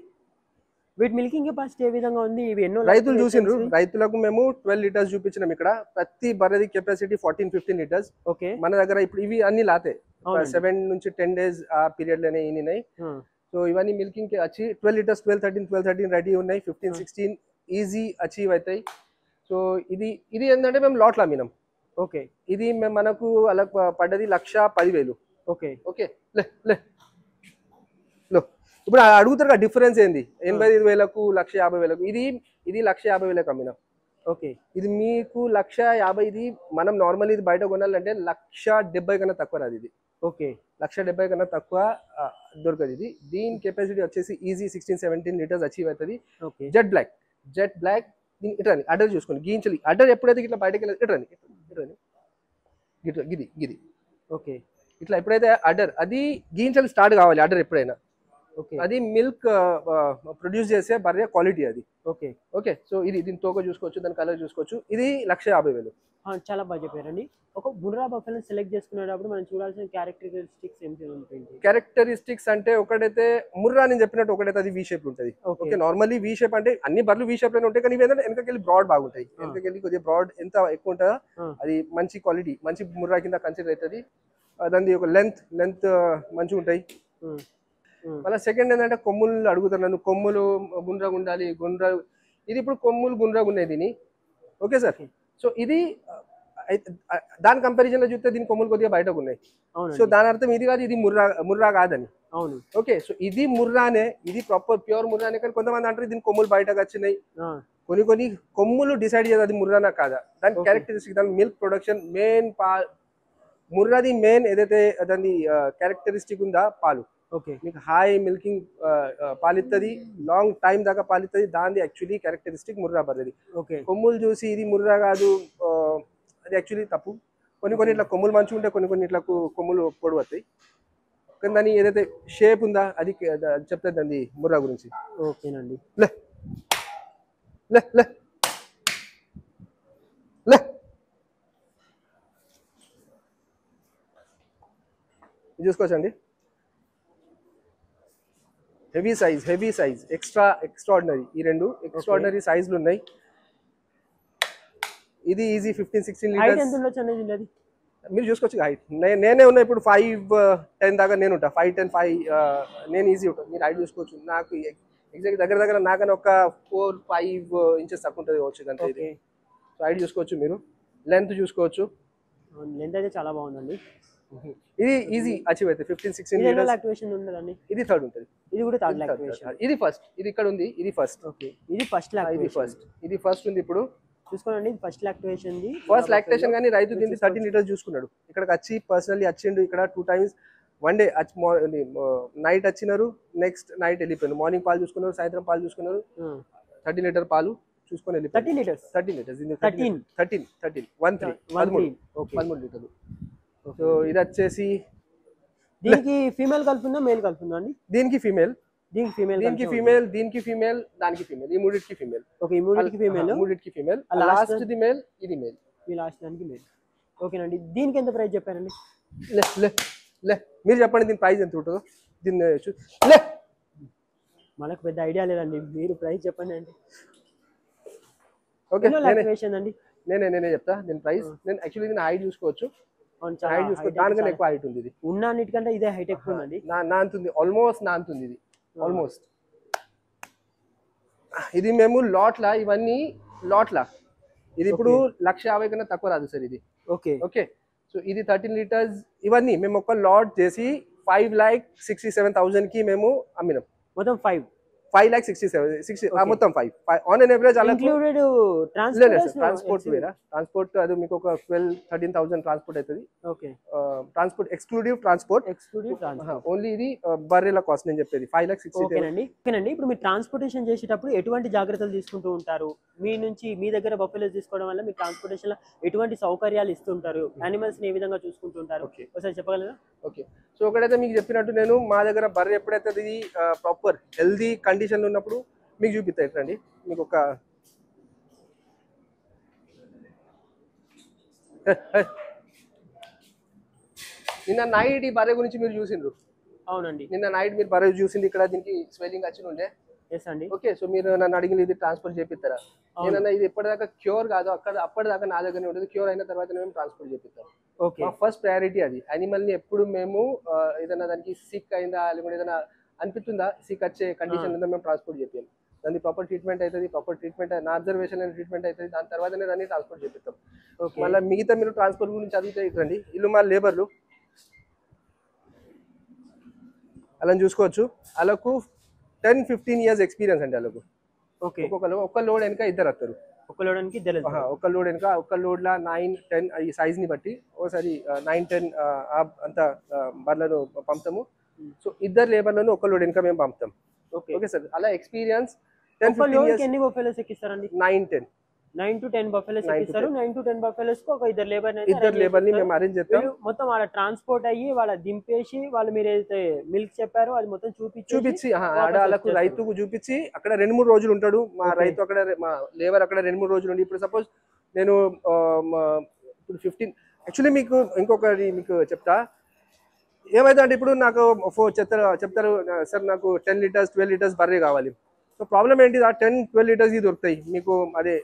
వీటి మిల్కింగ్ కెపాసిటీ ఏ విధంగా ఉంది? ఇవి ఎన్నో రైతులు చూసిండ్రు. రైతులకు మేము 12 లీటర్స్ చూపించినాం. ఇక్కడ ప్రతి బర్రెది కెపాసిటీ 14-15 లీటర్స్. ఓకే. మన దగ్గర ఇప్పుడు ఇవి అన్ని లాతే 7 నుంచి 10 days ఆ పీరియడ్ లోనే ఈనినాయి. సో ఇవన్నీ మిల్కింగ్ కి వచ్చి 12 లీటర్స్ 12-13 రెడీ ఉన్నాయి. 15-16 ఈజీ అచీవ్ అవుతాయి. సో ఇది ఏంటంటే మేము లాట్లు అమ్మినాం. ఓకే. ఇది మనకు అలా పడ్డది 1,10,000. ఓకే. ఓకే. ఇప్పుడు అడుగుతారు కదా డిఫరెన్స్ ఏంది 85,000కు 1,50,000కు. ఇది 1,50,000కు అమ్మినాం. ఓకే. ఇది మీకు 1,50,000. ఇది మనం నార్మల్ ఇది బయట కొనాలంటే 1,70,000 కన్నా తక్కువ రాదు. ఇది ఓకే. 1,70,000 కన్నా తక్కువ దొరకదు. ఇది దీని కెపాసిటీ వచ్చేసి ఈజీ 16-17 లీటర్స్ అచీవ్ అవుతుంది. జెట్ బ్లాక్ దీని ఇట్లా అడర్ చూసుకోండి. గీంచలి అడర్ ఎప్పుడైతే ఇట్లా బయటకి వెళ్ళదు ఇట్లా గిది. ఓకే. ఇట్లా ఎప్పుడైతే అడర్ అది గీంచలి స్టార్ట్ కావాలి. అడర్ ఎప్పుడైనా అది మిల్క్ ప్రొడ్యూస్ చేసే బర్రె క్వాలిటీ అది. ఓకే. ఓకే. సో దీని తోక చూసుకోవచ్చు, దాని కలర్ చూసుకోవచ్చు. ఇది 1,50,000. చాలా బాగా చెప్పారండి. ఒక బుర్రా బఫెలో సెలెక్ట్ చేసుకునేటప్పుడు మనం చూడాల్సిన క్యారెక్టరిస్టిక్స్ ఏంటి ఉంటాయి? క్యారెక్టరిస్టిక్స్ అంటే ఒకటైతే ముర్రా నేను చెప్పినట్టు ఒకటైతే అది వి షేప్ ఉంటుంది. ఓకే. నార్మల్లీ వి షేప్ అంటే అన్ని బర్రెలు వి షేప్ లోనే ఉంటాయి. కానీ ఏంటంటే వెనకకెళ్ళి బ్రాడ్ బాగుంటాయి. వెనకకెళ్ళి కొద్దిగా బ్రాడ్ ఎంత ఎక్కువ ఉంటుందో అది మంచి క్వాలిటీ, మంచి ముర్రా కింద కన్సిడర్ అవుతుంది. దాని ఒక లెంత్ మంచిగా ఉంటాయి. మళ్ళీ సెకండ్ ఏంటంటే కొమ్ములు అడుగుతారు నన్ను. కొమ్ములు గుండ్రగా ఉండాలి. ఇది ఇప్పుడు కొమ్ములు గుండ్రగా ఉన్నాయి దీని. Okay sir. సో ఇది దాని కంపారిజన్ లో చూస్తే దీని కొమ్ములు కొద్దిగా బయటకు ఉన్నాయి. సో దాని అర్థం ఇది కాదు ఇది ముర్రా కాదని. అవును. ఓకే. సో ఇది ముర్రానే, ఇది ప్రాపర్ ప్యూర్ ముర్రానే. కానీ కొంతమంది అంటారు దీని కొమ్ములు బయటకు వచ్చినాయి. కొన్ని కొమ్ములు డిసైడ్ చేయాలి అది ముర్రానా కాదా. దాని క్యారెక్టరిస్టిక్, దాని మిల్క్ ప్రొడక్షన్ మెయిన్ ముర్రాది మెయిన్ ఏదైతే దాని క్యారెక్టరిస్టిక్ ఉందా పాలు. ఓకే. మీకు హై మిల్కింగ్ పాలిస్తుంది, లాంగ్ టైం దాకా పాలిస్తుంది. దాని యాక్చువల్లీ క్యారెక్టరిస్టిక్ ముర్రా బర్రెది. ఓకే. కొమ్ములు చూసి ఇది ముర్రా కాదు అది యాక్చువల్లీ తప్పు. కొన్ని ఇట్లా కొమ్ములు మంచిగా ఉంటాయి, కొన్ని ఇట్లా కొమ్ములు పొడి వస్తాయి. కానీ దాని ఏదైతే షేప్ ఉందా అది చెప్తుంది దాని ముర్రా గురించి. ఓకేనండి. లే లే లే లే చూసుకోవచ్చండి. Heavy size extraordinary. ఈ 2 ఎక్స్ట్రాడినరీ సైజులు ఉన్నాయి. ఇది ఈజీ 15-16 లీటర్స్. మీరు చూసుకోవచ్చు హైట్. నేనే ఉన్నా ఇప్పుడు 5'10" దాకా నేను ఉంటా. 5'10", 5 నేను ఈజీ ఉంటాను. మీరు హైట్ చూసుకోవచ్చు. నాకు ఎగ్జాక్ట్ దగ్గర నాకన్నా ఒక 4-5 ఇంచెస్ తక్కువ ఉంటుంది కావచ్చు అంతే. ఇది సో హైట్ చూసుకోవచ్చు. మీరు లెంత్ చూసుకోవచ్చు. లెంత్ అయితే చాలా బాగుందండి. ఇది ఈజీ అచీవ్ అయితే 15-16 లీటర్స్. లాక్టివేషన్ ఉందండి. ఇది థర్డ్ ఉంటుంది. ఇది కూడా థర్డ్ లాక్టివేషన్. ఇది ఫస్ట్. ఇది ఇక్కడ ఉంది. ఇది ఫస్ట్. ఓకే. ఇది ఫస్ట్ లాక్టివేషన్. ఇది ఫస్ట్ ఉంది ఇప్పుడు. చూసుకోండి. ఇది ఫస్ట్ లాక్టివేషన్. ఫస్ట్ లాక్టేషన్ కానీ రైతు దీన్ని 13 లీటర్స్ చూసుకున్నాడు. ఇక్కడికి వచ్చి పర్సనల్లీ వచ్చిండు. ఇక్కడ 2 times వన్ డే నైట్ వచ్చినారు, నెక్స్ట్ నైట్ వెళ్ళిపోయారు. మార్నింగ్ పాలు చూసుకున్నారు, సాయంత్రం పాలు చూసుకున్నారు. 13 లీటర్ పాలు చూసుకొని వెళ్ళిపోయారు. 13 లీటర్స్ 13 లీటర్లు. సో ఇది వచ్చేసి దీనికి ఫీమేల్ కలుపుందా మేల్ కలుపుందా అండి? దీనికి ఫీమేల్. దీనికి ఫీమేల్ దీనికి ఫీమేల్ దానికి ఫీమేల్ ఈ మూడిటికి ఫీమేల్. ఓకే, ఈ మూడిటికి ఫీమేల్ లాస్ట్ ది మేల్ ఇది మేల్. ఈ లాస్ట్ దానికి మేల్. ఓకేనండి, దీనికి ఎంత ప్రైస్ చెప్పారండి? లే లే లే మీరు చెప్పండి దీని ప్రైస్ ఎంత ఉంటుందో. దీన్ని లే మనకు పెద్ద ఐడియా లేదండి, మీరు ప్రైస్ చెప్పండి అండి. ఓకే అండి నేనే చెప్తా దీని ప్రైస్. నేను యాక్చువల్లీ దీని హైట్ చూసుకోవచ్చు, హైట్ చూసుకోవచ్చు, దానికన్నా ఎక్కువ హైట్ ఉంది. ఇది ఉన్న అన్నిటికంటే ఇదే హైట్ ఎక్కువ ఉందండి. నా అంతుంది, ఆల్మోస్ట్ నా అంతుంది ఇది ఆల్మోస్ట్. ఇది మేము లాట్లా, ఇవన్నీ లాట్లా. ఇది ఇప్పుడు 1,50,000 కన్నా తక్కువ రాదు సార్ ఇది. ఓకే ఓకే, సో ఇది 13 లీటర్స్. ఇవన్నీ మేము ఒక లాట్ చేసి 5,67,000 కి మేము అమ్మినాం. మొత్తం 5,67,60 మొత్తం 5 ఆన్ ఎన్ ఎవరేజ్. అలా ఇంక్లూడెడ్ ట్రాన్స్పోర్ట్ వేరా, ట్రాన్స్పోర్ట్ అది మీకు ఒక 12,000-13,000 ట్రాన్స్పోర్ట్ అవుతుంది. Okay, transport exclusive transport only. ఇది బర్రెల కాస్ట్ నేను చెప్పేది 5,60,000. ఓకేనండి, ఇప్పుడు మీరు ట్రాన్స్పోర్టేషన్ చేసేటప్పుడు ఎటువంటి జాగ్రత్తలు తీసుకుంటూ ఉంటారు? మీ దగ్గర బఫెలోస్ తీసుకోవడం వల్ల మీ ట్రాన్స్పోర్టేషన్ లో ఎటువంటి సౌకర్యాలు ఇస్తుంటారు? యానిమల్స్ ని ఏ విధంగా చూసుకుంటుంటారు ఒకసారి చెప్పగలరా? ఓకే, సో ఒకటైతే మీకు చెప్పినట్టు నేను మా దగ్గర బర్రె ఎప్పుడైతే ఇది ప్రాపర్ హెల్దీ కండిషన్ లో ఉన్నప్పుడు మీకు చూపిస్తాయి. ఎట్లండి, మీకు ఒక నిన్న నైట్ ఈ బర్రె గురించి మీరు చూసిండ్రు. అవునండి, నిన్న నైట్ మీరు బర్రె చూసింది. ఇక్కడ దీనికి స్వెల్లింగ్ వచ్చి ఉండే. ఓకే, సో మీరు నన్ను అడిగిన ఇది ట్రాన్స్పోర్ట్ చేపిస్తారా? నేనన్నా ఇది ఎప్పటిదాకా క్యూర్ కాదు, అప్పటిదాకా నా దగ్గరనే ఉంటుంది. క్యూర్ అయిన తర్వాత మేము ట్రాన్స్పోర్ట్ చేపిస్తాం. మా ఫస్ట్ ప్రయారిటీ అది. యానిమల్ ని ఎప్పుడు మేము ఏదైనా దానికి సిక్ అయిందా లేకుంటే ఏదైనా అనిపిస్తుందా, సిక్ వచ్చే కండిషన్ ఉందా, మేము ట్రాన్స్పోర్ట్ చేపిస్తాం. దాన్ని ప్రాపర్ ట్రీట్మెంట్ అవుతుంది, ప్రాపర్ ట్రీట్మెంట్ నా అబ్జర్వేషన్ అండ్ ట్రీట్మెంట్ అవుతుంది. దాని తర్వాతనే దాన్ని ట్రాన్స్పోర్ట్ చేపిస్తాం. మళ్ళీ మిగతా మీరు ట్రాన్స్పోర్ట్ గురించి అడిగితే ఇట్లండి, ఇల్లు మా లేబర్లు అలా చూసుకోవచ్చు. వాళ్ళకు 10-15 years ఎక్స్పీరియన్స్ అండి వాళ్ళకు. ఒక్క లోడ్ వెనక ఇద్దరు వస్తారు. ఒక లోడ్ వెనక ఒక్క లోడ్ లా 9-10 ఈ సైజ్ ని బట్టి ఒకసారి 9-10 అంత బర్లను పంపుతాము. సో ఇద్దరు లేబర్లను ఒక లోడ్ వెనక మేము పంపుతాం. ఓకే సార్, అలా ఎక్స్పీరియన్స్ 10-15 years. ఎన్ని బఫెలోస్ ఎక్కిస్తారండి? 9 to 10 బఫెలోస్ ఎక్కిస్తారు. 9 to 10 బఫెలోస్ కు ఒక ఇద్దరు లేబర్ ని మేము అరేంజ్ చేస్తాం. మొత్తం వాళ్ళ ట్రాన్స్పోర్ట్ అయ్యి వాళ్ళ దింపేసి వాళ్ళు మీరు ఏదైతే మిల్క్ చెప్పారో అది మొత్తం చూపించి వాళ్ళకు రైతుకు చూపించి అక్కడ 2-3 రోజులు ఉంటాడు మా రైతు. అక్కడ మా లేబర్ అక్కడ 2-3 రోజులు ఉండి, ఇప్పుడు సపోజ్ నేను ఇప్పుడు 15 యాక్చువల్లీ మీకు ఇంకొకటి మీకు చెప్తా ఏమైతే అంటే, ఇప్పుడు నాకు చెప్తారు సార్ నాకు 10 లీటర్స్ 12 లీటర్స్ బర్రె కావాలి. సో ప్రాబ్లం ఏంటి, ఆ 10-12 లీటర్స్ దొరుకుతాయి మీకు. అదే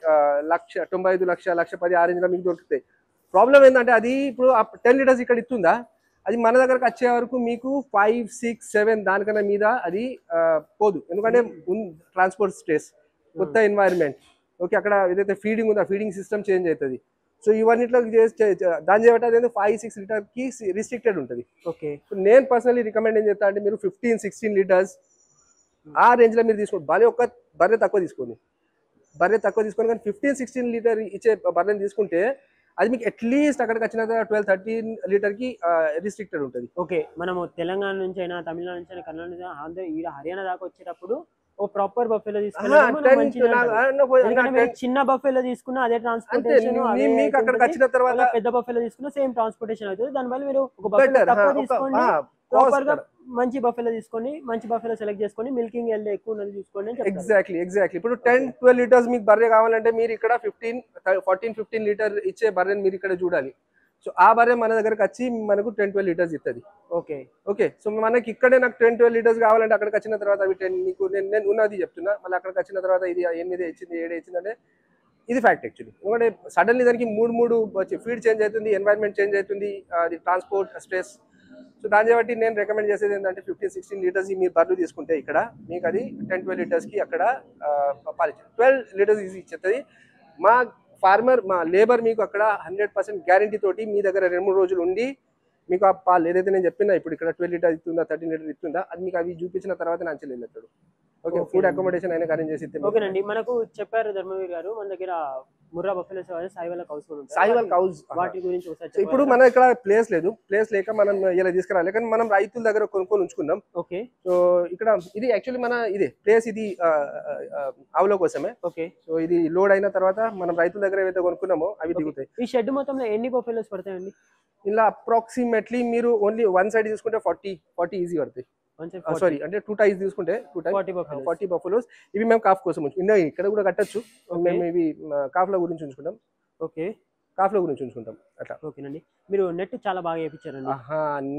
1,95,00,000 1,10,000 ఆ రేంజ్ లో మీకు దొరుకుతాయి. ప్రాబ్లం ఏంటంటే అది ఇప్పుడు 10 లీటర్స్ ఇక్కడ ఇస్తుందా, అది మన దగ్గరకు వచ్చే వరకు మీకు 5, 6, 7 దానికన్నా మీద అది పోదు. ఎందుకంటే ట్రాన్స్పోర్ట్ స్ట్రెస్, కొత్త ఎన్వైరన్మెంట్. ఓకే, అక్కడ ఏదైతే ఫీడింగ్ ఉందో ఆ ఫీడింగ్ సిస్టమ్ చేంజ్ అవుతుంది. సో ఇవన్నిట్లో దాని చేయబట్టి అది 5-6 లీటర్ కి రిస్ట్రిక్టెడ్ ఉంటుంది. ఓకే, నేను పర్సనలీ రికమెండ్ ఏం చేస్తా అంటే, మీరు 15-16 లీటర్స్ ఆ రేంజ్ లో మీరు తీసుకోండి. బర్రె తక్కువ తీసుకోండి కానీ 15-16 లీటర్ ఇచ్చే బర్రెని తీసుకుంటే అది మీకు అట్లీస్ట్ అక్కడికి వచ్చిన 12-13 లీటర్ కి రిస్ట్రిక్టెడ్ ఉంటుంది. ఓకే, మనము తెలంగాణ నుంచి అయినా, తమిళనాడు నుంచి అయినా, కర్ణాటక నుంచి ఆంధ్ర హర్యానా దాకా వచ్చేటప్పుడు ఓ ప్రాపర్ బఫెలో తీసుకున్నా, చిన్న బఫెలో తీసుకున్నా అదే ట్రాన్స్పోర్టేషన్, మీకు అక్కడికి వచ్చిన తర్వాత పెద్ద బఫెలో తీసుకున్నా సేమ్ ట్రాన్స్పోర్టేషన్ అవుతుంది. దానివల్ల మీరు ఒక బఫెలో తక్కువ తీసుకోండి, ప్రాపర్ గా మంచి బఫెలో తీసుకొని మంచి బఫెలో సెలెక్ట్ చేసుకొని మిల్కింగ్ ఎల్డ్ ఎక్కువ ఉన్నది చూసుకోండి. ఎగ్జాక్ట్లీ ఇప్పుడు 10-12 లీటర్స్ మీకు బర్రె కావాలంటే మీరు ఇక్కడ 14-15 లీటర్ ఇచ్చే బర్రెని మీరు ఇక్కడ చూడాలి. సో ఆ బర్రె మన దగ్గరకు వచ్చి మనకు 10-12 లీటర్స్ ఇస్తుంది. ఓకే, సో మనకి ఇక్కడే నాకు 10-12 లీటర్స్ కావాలంటే అక్కడికి వచ్చిన తర్వాత అవి 10 మీకు నేను ఉన్నది చెప్తున్నా. మళ్ళీ అక్కడికి వచ్చిన తర్వాత ఇది 8 ఇచ్చింది 7 ఇచ్చింది అంటే ఇది ఫ్యాక్ట్ యాక్చువల్లీ. ఎందుకంటే సడన్లీ దానికి 3 ఫీడ్ చేంజ్ అవుతుంది, ఎన్వైరన్మెంట్ చేంజ్ అవుతుంది, అది ట్రాన్స్పోర్ట్ స్ట్రెస్. సో దాన్ని బట్టి నేను రికమెండ్ చేసేది ఏంటంటే 15-16 లీటర్స్ మీరు బర్రెలు తీసుకుంటే ఇక్కడ మీకు అది 10-12 లీటర్స్ కి అక్కడ పాలి 12 లీటర్స్ ఇచ్చేస్తుంది. మా లేబర్ మీకు అక్కడ 100% గ్యారంటీ తోటి మీ దగ్గర 2-3 రోజులు ఉండి మీకు ఆ పాలు ఏదైతే నేను చెప్పినా ఇప్పుడు ఇక్కడ 12 లీటర్ ఇస్తుందా 13 లీటర్ ఇస్తుందా అది మీకు అవి చూపించిన తర్వాత నాకు వెళ్ళేస్తాడు. ఓకే, ఫుడ్ అకామిడేషన్ అయినా అరేంజ్ చేసి. ఓకేనండి, మనకు చెప్పారు ధర్మవీర్ గారు మన దగ్గర ముర్రా బఫెలోస్ సాయివాల్ కౌస్ వాటి గురించి ఒకసారి. ఇప్పుడు మన ఇక్కడ ప్లేస్ లేక మనం ఇలా తీసుకురాలి, కానీ మనం రైతుల దగ్గర కొనుక్కొని ఉంచుకున్నాం. ఓకే, సో ఇక్కడ ఇది యాక్చువల్లీ మన ఇదే ప్లేస్, ఇది ఆవుల కోసమే. ఓకే, సో ఇది లోడ్ అయిన తర్వాత మనం రైతుల దగ్గర ఏవైతే కొనుక్కున్నామో అవి దిగుతాయి. ఈ షెడ్ మొత్తంలో ఎన్ని బఫెలోస్ పడతాయండి? ఇలా అప్రాక్సిమేట్లీ మీరు ఓన్లీ వన్ సైడ్ తీసుకుంటే 40 ఈజీ పడతాయి. సారీ అంటే 2 టైస్ తీసుకుంటే 2 టైస్ 40 బఫెలోస్. ఇవి మేము కాఫ్ కోసం ఇక్కడ కూడా కట్టచ్చు. మేము ఇవి కాఫ్ల గురించి ఉంచుకుంటాం. ఓకే, కాఫ్ల గురించి ఉంచుకుంటాం అట్లా. ఓకేనండి. మీరు నెట్ చాలా బాగా వేయించారండి.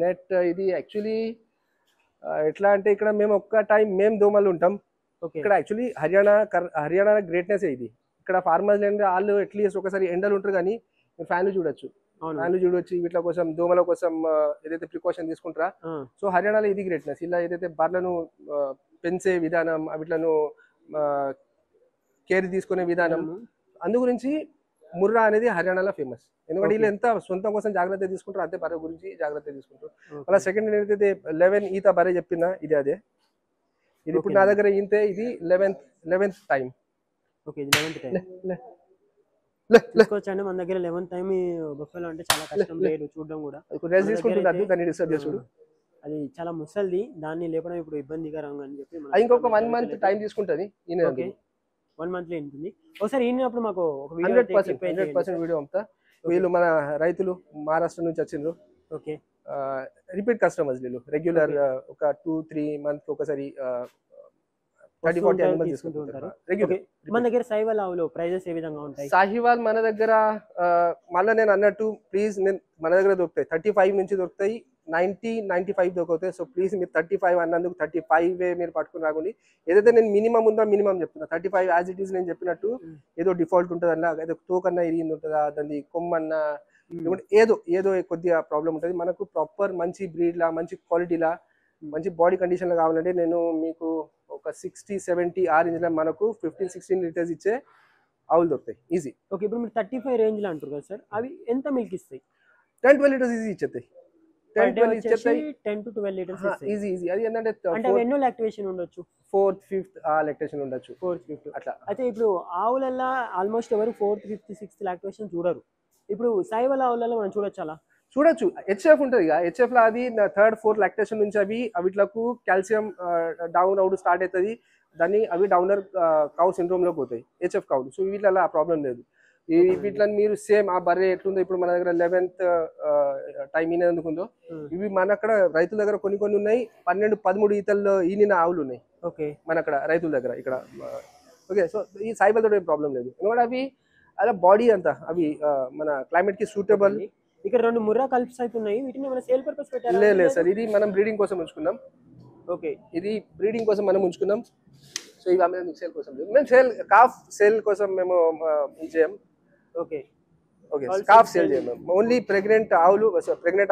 నెట్ ఇది యాక్చువల్లీ ఎట్లా అంటే ఇక్కడ మేము ఒక్క టైం మేము దోమలు ఉంటాం. ఇక్కడ యాక్చువల్లీ హర్యానా గ్రేట్నెస్ ఇది. ఇక్కడ ఫార్మర్స్ అంటే వాళ్ళు అట్లీస్ట్ ఒకసారి ఎండలు ఉంటారు కానీ ఫ్యాన్లు చూడొచ్చు. ఫ్యాన్లు చూడొచ్చు వీటి కోసం దోమల కోసం ఏదైతే ప్రికాషన్ తీసుకుంటారా. సో హర్యానాలో ఇది గ్రేట్నెస్. ఇలా ఏదైతే బర్లను పెంచే విధానం వీటిలను కేర్ తీసుకునే విధానం అందు గురించి ముర్రా అనేది హర్యానాలో ఫేమస్. ఎందుకంటే వీళ్ళు ఎంత సొంతం కోసం జాగ్రత్త తీసుకుంటారు అంతే బర్రె గురించి జాగ్రత్త తీసుకుంటారు. అలా సెకండ్ ఏదైతే 11 ఈత బర్రె చెప్పినా ఇది అదే. ఇది ఇప్పుడు నా దగ్గర ఇంతే. ఇది 11th టైం. ఓకే, ఇది 11th టైం తీసుకోవచ్చండి. మన దగ్గర 11th టైం బఫెలో అంటే చాలా కష్టం లేదు చూడడం కూడా. రెస్ట్ తీసుకుంటున్నారు దాన్ని డిస్టర్బ్ చేసుడు. అది చాలా ముసల్ది, దాన్ని లేపడం ఇప్పుడు ఇబ్బందికరంగా అని చెప్పి ఇంకొక 1 మంత్ టైం తీసుకుంటది. 1 మంత్ లో ఉంటుంది. ఒకసారి ఈనప్పుడు మాకు ఒక 100% వీడియో అంతా. వీళ్ళు మన రైతులు మహారాష్ట్ర నుంచి వచ్చిండ్రు. ఓకే, రిపీట్ కస్టమర్స్ వీళ్ళు. రెగ్యులర్ ఒక 2-3 మంత్ ఒకసారి 30-40 అనిమల్స్ తీసుకుంటారు. మన దగ్గర సాహివాల్ ఆవులు ప్రైజెస్ ఏ విధంగా ఉంటాయి? సాహివాల్ మన దగ్గర మళ్ళీ నేను అన్నట్టు ప్లీజ్ మన దగ్గర దొరుకుతాయి 35 నుంచి దొరుకుతాయి, 90-95 దొరుకుతాయి. సో ప్లీజ్ మీరు 35 అన్నందుకు 35 మీరు పట్టుకుని రాకండి. ఏదైతే నేను మినిమం ఉందో మినిమం చెప్తున్నా. 35 యాజ్ ఇట్ ఈస్ నేను చెప్పినట్టు ఏదో డిఫాల్ట్ ఉంటుంది అన్న, ఏదో తోకన్నా ఇరిగింది ఉంటుందా, దాన్ని కొమ్మన్నా ఏదో కొద్దిగా ప్రాబ్లం ఉంటుంది. మనకు ప్రాపర్ మంచి బ్రీడ్లా మంచి క్వాలిటీలా మంచి బాడీ కండిషన్లో కావాలంటే నేను మీకు ఒక 60-70 రేంజ్లో మనకు 15-16 లీటర్స్ ఇచ్చే ఆవులు దొరుకుతాయి ఈజీ. ఓకే, ఇప్పుడు మీరు 35 రేంజ్లో అంటారు కదా సార్, అవి ఎంత మిల్క్ ఇస్తాయి? 10-12 లీటర్స్ ఈజీ ఇచ్చేస్తాయి. 10 to 12 లీటర్స్ ఈజీ. అది ఏంటంటే ఎన్నో లాక్టేషన్ ఉండొచ్చు? 4th 5th లాక్టేషన్ ఉండొచ్చు. 4th 5th అట్లా. అయితే ఇప్పుడు ఆవులల్లో ఆల్మోస్ట్ ఎవరు 4th 5th 6th లాక్టేషన్ చూడరు. ఇప్పుడు సాయివాల్ ఆవులలో మనం చూడొచ్చు. అలా చూడొచ్చు. హెచ్ఎఫ్ ఉంటుంది ఇక హెచ్ఎఫ్ లో అది 3rd 4th లాక్టేషన్ నుంచి అవిట్లకు కాల్షియం డౌన్ అవుట్ స్టార్ట్ అవుతుంది. దాన్ని అవి డౌనర్ కౌ సిండ్రోమ్ లోకి పోతాయి హెచ్ఎఫ్ కౌ. సో వీటిలో ఆ ప్రాబ్లం లేదు. వీటిని మీరు సేమ్ ఆ బర్రె ఎట్లుందో ఇప్పుడు మన దగ్గర 11th టైం ఈనేందుకుందో ఇవి మన అక్కడ రైతుల దగ్గర కొన్ని ఉన్నాయి. 12-13 ఈతల్లో ఈనిన ఆవులు ఉన్నాయి. ఓకే, మన అక్కడ రైతుల దగ్గర ఇక్కడ. ఓకే, సో ఈ సాయిబాల్ తోటి ఏం ప్రాబ్లం లేదు. ఎందుకంటే అవి అలా బాడీ అంతా అవి మన క్లైమేట్ కి సూటబుల్. ఇక్కడ 2 ముర్రా కల్ప్స్ అయితే ఉన్నాయి. వీటిని మనం సేల్ పర్పస్ పెట్టారా? లేదు సార్, ఇది మనం బ్రీడింగ్ కోసం ఉంచుకున్నాం. ఓకే, ఇది బ్రీడింగ్ కోసం మనం ఉంచుకున్నాం. సో ఇవి మేము సేల్ కోసం మేము కాఫ్ సేల్ కోసం మేము ఇది చేయం. ఓకే, కాఫ్ సేల్ చేయం. ఓన్లీ ప్రెగ్నెంట్ ఆవులు, ప్రెగ్నెంట్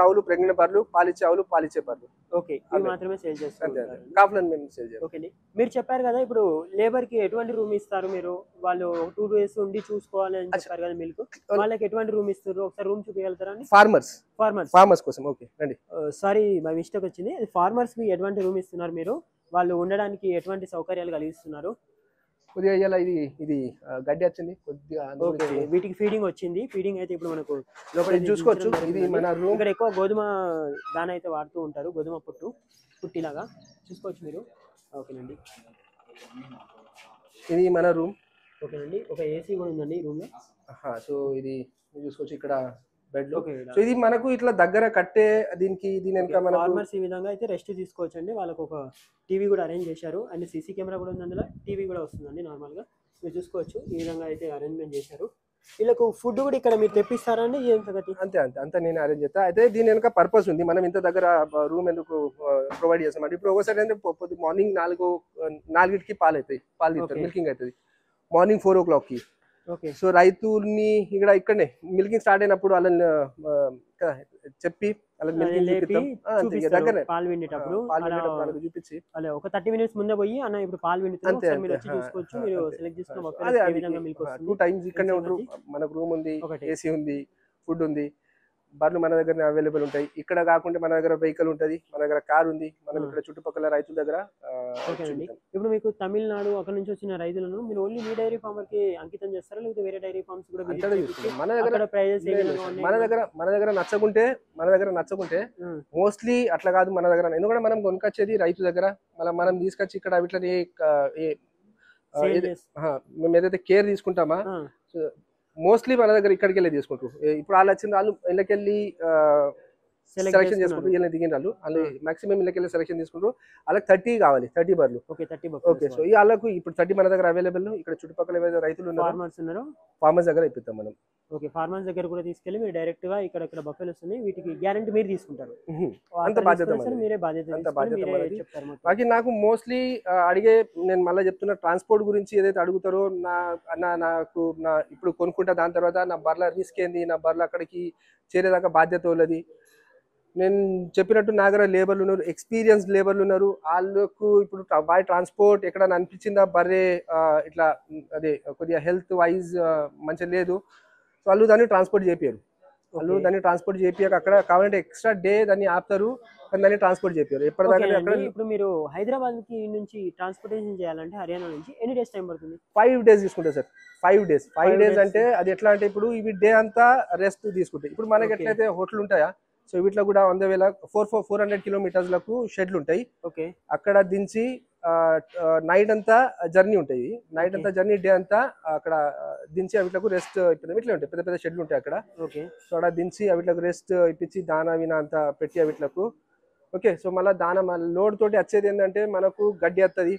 బర్రెలు, పాలిచ్చే ఆవులు, పాలిచ్చే బర్రెలు. ఓకే, ఇవి మాత్రమే సేల్ చేస్తాం. కాఫ్లను మేము సేల్ చేయం. ఓకే, మీరు చెప్పారు కదా ఇప్పుడు లేబర్ కి ఎటువంటి రూమ్ ఇస్తారు మీరు? వాళ్ళు 2 days ఉండి చూసుకోవాలి అని చెప్పారు కదా మిల్క్. వాళ్ళకి ఎటువంటి రూమ్ ఇస్తారు? ఒకసారి రూమ్ చూపించగలుగుతారా? ఫార్మర్స్ కోసం. ఓకే రండి. సారీ మై మిస్టేక్ వచ్చింది. ఫార్మర్స్ కి ఎటువంటి రూమ్ ఇస్తున్నారు మీరు? వాళ్ళు ఉండడానికి ఎటువంటి సౌకర్యాలు కలిగిస్తున్నారు? కొద్దిగా ఇది గడ్డి వచ్చింది కొద్దిగా. వీటికి ఫీడింగ్ వచ్చింది. ఫీడింగ్ అయితే ఇప్పుడు మనకు లోపల చూసుకోవచ్చు. ఇది మన రూమ్. ఇక్కడ ఎక్కువ గోధుమ దాన అయితే వాడుతూ ఉంటారు, గోధుమ పుట్టిలాగా చూసుకోవచ్చు మీరు. ఓకేనండి, ఇది మన రూమ్. ఓకేనండి, ఒక ఏసీ కూడా ఉందండి ఈ రూమ్ లో. సో ఇది చూసుకోవచ్చు ఇక్కడ బెడ్ లో. సో ఇది మనకు ఇట్లా దగ్గర కట్టే దీని వెనక మన ఫార్మర్స్ ఈ విధంగా అయితే రెస్ట్ తీసుకోవచ్చు అండి. వాళ్ళకు ఒక టీవీ కూడా అరేంజ్ చేశారు అండ్ సీసీ కెమెరా కూడా ఉంది, అందులో టీవీ కూడా వస్తుందండి. నార్మల్ గా మీరు చూసుకోవచ్చు ఈ విధంగా అయితే అరేంజ్మెంట్ చేశారు. వీళ్ళకు ఫుడ్ కూడా ఇక్కడ మీరు తెప్పిస్తారా అండి? ఏం సంగతి? అంతే నేను అరేంజ్ చేస్తా. అయితే దీని వెనక పర్పస్ ఉంది. మనం ఇంత దగ్గర రూమ్ ఎందుకు ప్రొవైడ్ చేస్తామంటే ఇప్పుడు ఒకసారి అంటే మార్నింగ్ 4కి పాలు అవుతాయి, పాలు తీస్తారు, మిల్కింగ్ అవుతుంది మార్నింగ్ 4 o'clock. సో రైతుల్ని ఇక్కడనే మిల్కింగ్ స్టార్ట్ అయినప్పుడు వాళ్ళని చెప్పి దగ్గరనే పాలు పిండేటప్పుడు చూపించి ఒక 30 minutes ముందే పోయి అన్న ఇప్పుడు పాలు పిండుతారు మీరు వచ్చి చూసుకోవచ్చు. మీరు సెలెక్ట్ చేసుకున్న 2 times ఇక్కడనే ఉంటారు. మనకు రూమ్ ఉంది, ఏసీ ఉంది, ఫుడ్ ఉంది, బర్రెలు మన దగ్గర అవైలబుల్ ఉంటాయి. ఇక్కడ కాకుండా మన దగ్గర వెహికల్ ఉంటుంది, మన దగ్గర కార్ ఉంది. మనం ఇక్కడ చుట్టుపక్కల రైతుల దగ్గర. ఇప్పుడు మీకు తమిళనాడు అక్కడ నుంచి వచ్చిన రైతులను మీరు ఓన్లీ మీ డైరీ ఫార్మర్ కి అంకితం చేస్తారా, లేకపోతే వేరే డైరీ ఫార్మ్స్ కూడా? మన దగ్గర నచ్చకుంటే మోస్ట్లీ అట్లా కాదు మన దగ్గర. ఎందుకంటే మనం కొనుకొచ్చేది రైతు దగ్గర, మనం తీసుకొచ్చి ఇక్కడ వీటిని మేము ఏదైతే కేర్ తీసుకుంటామా మోస్ట్లీ మన దగ్గర ఇక్కడికి వెళ్ళి తీసుకుంటారు. ఇప్పుడు వాళ్ళు వచ్చిన వాళ్ళు ఇళ్ళకెళ్ళి సెలెక్షన్ చేసుకుంటారు, వీళ్ళని దిగిన వాళ్ళు మాక్సిమం వీళ్ళకి సెలెక్షన్ తీసుకుంటారు. వాళ్ళకి 30 కావాలి, 30 బర్లు. ఓకే, సో ఈ వాళ్ళకు ఇప్పుడు 30 మన దగ్గర అవైలబుల్. ఇక్కడ చుట్టుపక్కల ఏవైతే రైతులు ఉన్నారు ఫార్మర్స్ దగ్గర ఇప్పిస్తాం మనం. ఓకే, ఫార్మర్స్ దగ్గర కూడా తీసుకెళ్ళి మీరు డైరెక్ట్ గా ఇక్కడ బఫెలోస్ ఉన్నాయి, వీటికి గ్యారంటీ మీరు తీసుకుంటారు. అంత బాధ్యత మీరే చెప్తారు. బాకీ నాకు మోస్ట్లీ అడిగే, నేను మళ్ళీ చెప్తున్నా, ట్రాన్స్పోర్ట్ గురించి ఏదైతే అడుగుతారో, నాకు ఇప్పుడు కొనుక్కుంటా, దాని తర్వాత నా బర్ల రిస్క్ ఏంది, నా బర్ల అక్కడికి చేరేదాకా బాధ్యత ఉన్నది. నేను చెప్పినట్టు నా దగ్గర లేబర్లు ఉన్నారు, ఎక్స్పీరియన్స్డ్ లేబర్లు ఉన్నారు. వాళ్ళకు ఇప్పుడు బై ట్రాన్స్పోర్ట్ ఎక్కడైనా అనిపించిందా బర్రే ఇట్లా అదే కొద్దిగా హెల్త్ వైజ్ మంచిగా లేదు, సో వాళ్ళు దాన్ని ట్రాన్స్పోర్ట్ చేపియారు. వాళ్ళు దాన్ని ట్రాన్స్పోర్ట్ చేపియాక అక్కడ కావాలంటే ఎక్స్ట్రా డే దాన్ని ఆపుతారు, కానీ దాన్ని ట్రాన్స్పోర్ట్ చేపియారు. ఎప్పటిదాకా ఇప్పుడు మీరు హైదరాబాద్ కి నుంచి ట్రాన్స్పోర్టేషన్ చేయాలంటే హర్యానా నుంచి ఎన్ని డేస్ టైం పడుతుంది? 5 days తీసుకుంటారు సార్. 5 days అంటే అది ఎట్లా అంటే ఇప్పుడు ఇవి డే అంతా రెస్ట్ తీసుకుంటాయి. ఇప్పుడు మనకి ఎట్లయితే హోటల్ ఉంటాయా, సో వీటిలో కూడా 400 kilometers షెడ్లు ఉంటాయి. ఓకే, అక్కడ దించి నైట్ అంతా జర్నీ ఉంటాయి. నైట్ అంతా జర్నీ, డే అంతా అక్కడ దించి అవిట్లకు రెస్ట్ ఇప్పిద్దాం. ఇట్లా ఉంటాయి, పెద్ద పెద్ద షెడ్లు ఉంటాయి అక్కడ. ఓకే, సో అక్కడ దించి అవిట్లకు రెస్ట్ ఇప్పించి దానా వినా అంతా పెట్టి అవిట్లకు. ఓకే, సో మళ్ళీ దానా లోడ్ తోటి వచ్చేది ఏంటంటే మనకు గడ్డి వస్తుంది.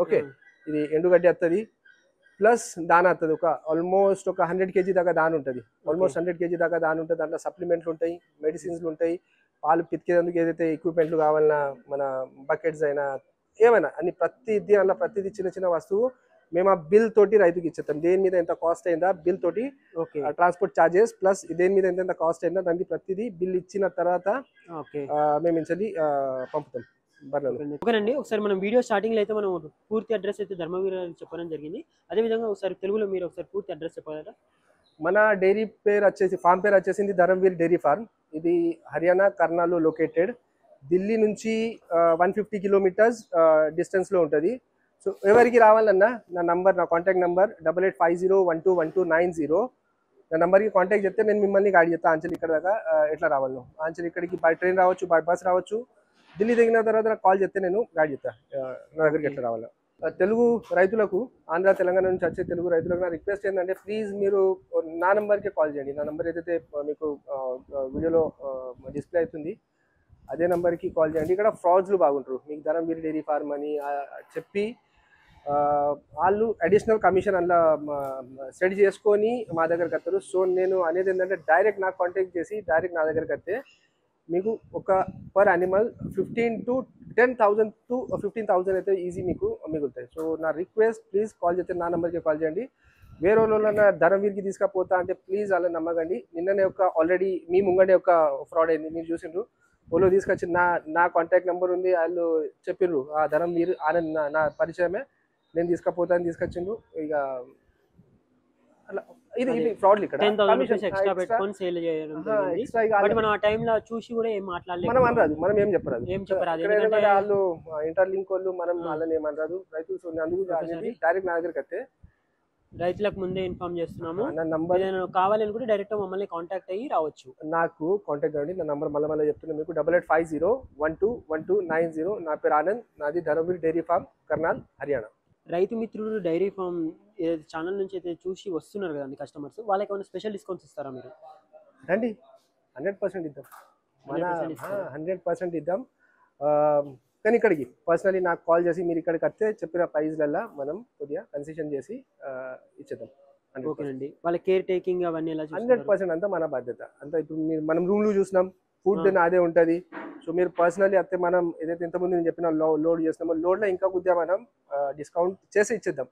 ఓకే, ఇది ఎండు గడ్డి వస్తుంది, ప్లస్ దానా వస్తుంది. ఆల్మోస్ట్ ఒక 100 kg దాకా దాని ఉంటుంది. ఆల్మోస్ట్ 100 kg దాకా దాని ఉంటుంది. దాంట్లో సప్లిమెంట్లు ఉంటాయి, మెడిసిన్స్లు ఉంటాయి, పాలు పితికేందుకు ఏదైతే ఎక్విప్మెంట్లు కావాలన్నా, మన బకెట్స్ అయినా ఏమైనా అన్ని ప్రతిదీ చిన్న చిన్న వస్తువు మేము ఆ బిల్ తోటి రైతుకి ఇచ్చేస్తాం. దేని మీద ఎంత కాస్ట్ అయిందా బిల్ తోటి, ట్రాన్స్పోర్ట్ చార్జెస్ ప్లస్ దేని మీద ఎంత కాస్ట్ అయిందా దానికి ప్రతిదీ బిల్ ఇచ్చిన తర్వాత మేము ఇంచది పంపుతాం. ఓకేనండి, ఒకసారి మనం వీడియో స్టార్టింగ్ లో అయితే మనం పూర్తి అడ్రస్ అయితే ధర్మవీర చెప్పడం జరిగింది. అదే విధంగా ఒకసారి తెలుగులో మీరు ఒకసారి పూర్తి అడ్రస్ చెప్పగలరా? మన డైరీ పేరు వచ్చేసి, ఫామ్ పేరు వచ్చేసింది ధర్మవీర్ డైరీ ఫార్మ్. ఇది హర్యానా కర్నాల్లో లొకేటెడ్. ఢిల్లీ నుంచి 150 kilometers డిస్టెన్స్ లో ఉంటుంది. సో ఎవరికి రావాలన్నా నా కాంటాక్ట్ నంబర్ 8850121290. నా నంబర్కి కాంటాక్ట్ చేస్తే నేను మిమ్మల్ని గైడ్ చేస్తాను ఆంచల్ ఇక్కడ దాకా ఎట్లా రావాలో. ఆంచల్ ఇక్కడికి బై ట్రైన్ రావచ్చు, బై బస్ రావచ్చు. ఢిల్లీ దిగిన తర్వాత నాకు కాల్ చేస్తే నేను గైడ్ చేస్తాను నా దగ్గరికి ఎట్లా రావాలో. తెలుగు రైతులకు, ఆంధ్ర తెలంగాణ నుంచి వచ్చే తెలుగు రైతులకు నా రిక్వెస్ట్ ఏంటంటే, ప్లీజ్ మీరు నా నెంబర్కి కాల్ చేయండి. నా నెంబర్ ఏదైతే మీకు వీడియోలో డిస్ప్లే అవుతుంది అదే నెంబర్కి కాల్ చేయండి. ఇక్కడ ఫ్రాడ్స్లు బాగుంటారు. మీకు ధర్మవీర్ డైరీ ఫార్మ్ అని చెప్పి వాళ్ళు అడిషనల్ కమిషన్ అలా సెట్ చేసుకొని మా దగ్గరకు వస్తారు. సో నేను అనేది ఏంటంటే, డైరెక్ట్ నాకు కాంటాక్ట్ చేసి డైరెక్ట్ నా దగ్గరకు వస్తే మీకు ఒక పర్ యానిమల్ 10,000 to 15,000 అయితే ఈజీ మీకు మిగులుతాయి. సో నా రిక్వెస్ట్, ప్లీజ్ కాల్ చేస్తే నా నెంబర్కి కాల్ చేయండి. వేరే వాళ్ళ ధర్మవీర్కి తీసుకపోతా అంటే ప్లీజ్ అలా నమ్మకండి. నిన్ననే ఆల్రెడీ మీ ముంగడే ఒక ఫ్రాడ్ అయింది, మీరు చూసిండ్రు. వాళ్ళు తీసుకొచ్చి నా కాంటాక్ట్ నెంబర్ ఉంది, వాళ్ళు చెప్పిండ్రు ఆ ధర్మవీర్ ఆనంద్ నా పరిచయమే, నేను తీసుకొచ్చిండ్రు. ఇక అలా ఇది ఫ్రాడ్ ఇక్కడ. 10,000 ఎక్స్ట్రా పెట్టుకొని సేల్ చేయడం జరిగింది. మనం ఆ టైంలో చూసి కూడా ఏం మాట్లాడలేదు, మనం అనరాదు, మనం ఏం చెప్పరాదు. వాళ్ళు ఇంటర్లింక్ వాళ్ళు, మనం వాళ్ళని ఏమనరాదు రైతులు. సో అందుకు డైరెక్ట్ నా దగ్గరికి వస్తే రైతులకు ముందే ఇన్ఫార్మ్ చేస్తున్నాము. నా నంబర్ కావాలని కూడా డైరెక్ట్ మమ్మల్ని కాంటాక్ట్ అయ్యి రావచ్చు. నాకు కాంటాక్ట్ అవ్వండి. నా నంబర్ మళ్ళీ చెప్తున్నాను మీకు, 8850121290. నా పేరు ఆనంద్, నాది ధర్మవీర్ డైరీ ఫార్మ్, కర్నాల్, హర్యానా. రైతు మిత్రుడు డైరీ ఫార్మ్ ఛానల్ నుంచి అయితే చూసి వస్తున్నారు కదండి కస్టమర్స్, వాళ్ళకి ఏమైనా స్పెషల్ డిస్కౌంట్స్ ఇస్తారా మీరు? రండి, 100% ఇద్దాం, 100% ఇద్దాం. కానీ ఇక్కడికి పర్సనలీ నాకు కాల్ చేసి మీరు ఇక్కడికి వస్తే చెప్పిన ప్రైజ్లల్లో మనం కొద్దిగా కన్సెషన్ చేసి ఇచ్చేద్దాం. ఓకేనండి, వాళ్ళ కేర్ టేకింగ్ అవన్నీ 100% అంతా మన బాధ్యత. అంతా ఇప్పుడు మనం రూమ్లు చూసినాం, ఫుడ్ అదే ఉంటుంది. సో మీరు పర్సనలీ అయితే మనం ఏదైతే ఇంతకుముందు నేను చెప్పిన లోడ్ చేస్తున్నామో లోడ్లో ఇంకా కొద్దిగా మనం డిస్కౌంట్ చేసి ఇచ్చేద్దాం.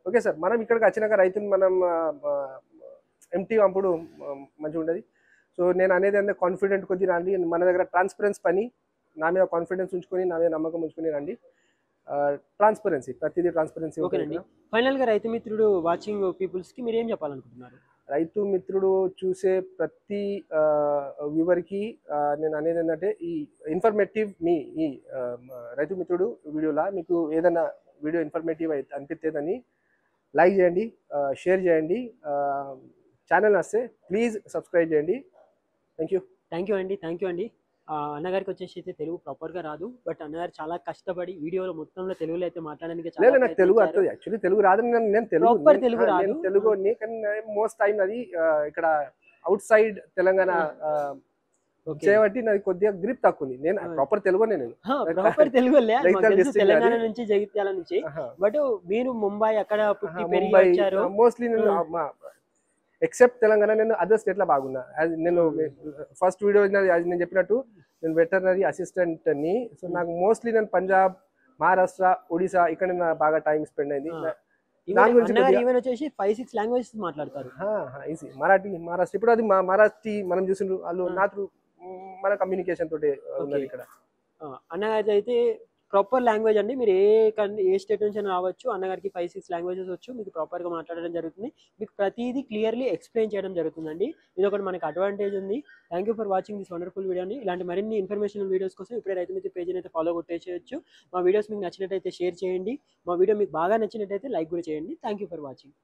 ఓకే సార్, మనం ఇక్కడికి వచ్చినాక రైతుని మనం ఎంటీ పంపుడు మంచిగా ఉంటుంది. సో నేను అనేది అంటే కాన్ఫిడెంట్ కొద్దిగా రండి. మన దగ్గర ట్రాన్స్పరెన్స్ పని, నా మీద కాన్ఫిడెన్స్ ఉంచుకొని, నా మీద నమ్మకం ఉంచుకొని రండి. ట్రాన్స్పరెన్సీ, ప్రతిదీ ట్రాన్స్పరెన్సీ. ఓకేనండి, ఫైనల్గా రైతు మిత్రుడు వాచింగ్ పీపుల్స్కి మీరు ఏం చెప్పాలనుకుంటున్నారు? రైతు మిత్రుడు చూసే ప్రతి వ్యూవర్కి నేను అనేది ఏంటంటే, ఈ ఇన్ఫర్మేటివ్ ఈ రైతు మిత్రుడు వీడియోలా మీకు ఏదైనా వీడియో ఇన్ఫర్మేటివ్ అయితే అనిపిస్తేదని లైక్ చేయండి, షేర్ చేయండి. ఛానల్ వస్తే ప్లీజ్ సబ్స్క్రైబ్ చేయండి. థ్యాంక్ యూ అండి. అన్నగారికి వచ్చేసి అయితే తెలుగు ప్రాపర్గా రాదు, బట్ అన్నగారు చాలా కష్టపడి వీడియోలో మొత్తంలో తెలుగులో అయితే మాట్లాడడానికి. నాకు తెలుగు వస్తుంది, యాక్చువల్లీ తెలుగు రాదు. నేను తెలుగు కానీ మోస్ట్ టైం అది ఇక్కడ అవుట్ సైడ్ తెలంగాణ ఓకే చేయబట్టి నాకు కొద్దిగా గ్రిప్ తక్కువ ఉంది. నేను ప్రాపర్ తెలుగునే నేను. ప్రాపర్ తెలుగులే జగిత్యాల తెలుసు district తెలంగాణ అది. నుంచి జగిత్యాల నుంచి. ఆహా. బట్ మీరు ముంబై అక్కడ పుట్టి పెరిగి ముంబై వచ్చారు. మోస్ట్లీ నేను ఎక్సెప్ట్ తెలంగాణ నేను అదర్ స్టేట్ లో బాగున్నా. నేను ఫస్ట్ వీడియో నేను చెప్పినట్టు నేను వెటర్నరీ అసిస్టెంట్ ని. సో నాకు మోస్ట్లీ నేను పంజాబ్, మహారాష్ట్ర, ఒడిశా ఇక్కడ నేను బాగా టైం స్పెండ్ అయింది. దాని గురించి ఈవెన్ వచ్చేసి 5-6 లాంగ్వేజెస్ మాట్లాడతారు. ఈజీ మరాఠీ, మహారాష్ట్ర. ఇప్పుడు అది మరాఠీ మనం చూసిండ్రు వాళ్ళు నాతో మన కమ్యూనికేషన్ తోటి ఉన్నది ఇక్కడ. అన్నగారి అయితే ప్రాపర్ లాంగ్వేజ్ అండి. మీరు ఏ స్టేట్ నుంచి రావచ్చు, అన్నగారికి 5-6 లాంగ్వేజెస్ వచ్చు, మీకు ప్రాపర్గా మాట్లాడడం జరుగుతుంది. మీకు ప్రతిదీ క్లియర్లీ ఎక్స్ప్లెయిన్ చేయడం జరుగుతుందండి. ఇది ఒకటి మనకి అడ్వాంటేజ్ ఉంది. Thank you for watching this wonderful video అండి. ఇలాంటి మరిన్ని ఇన్ఫర్మేషనల్ వీడియోస్ కోసం ఇప్పుడే రైతు మిత్ర పేజీని అయితే ఫాలో కొట్టేసేయచ్చు. మా వీడియోస్ మీకు నచ్చినట్టయితే షేర్ చేయండి. మా వీడియో మీకు బాగా నచ్చినట్టయితే లైక్ కూడా చేయండి. Thank you for watching.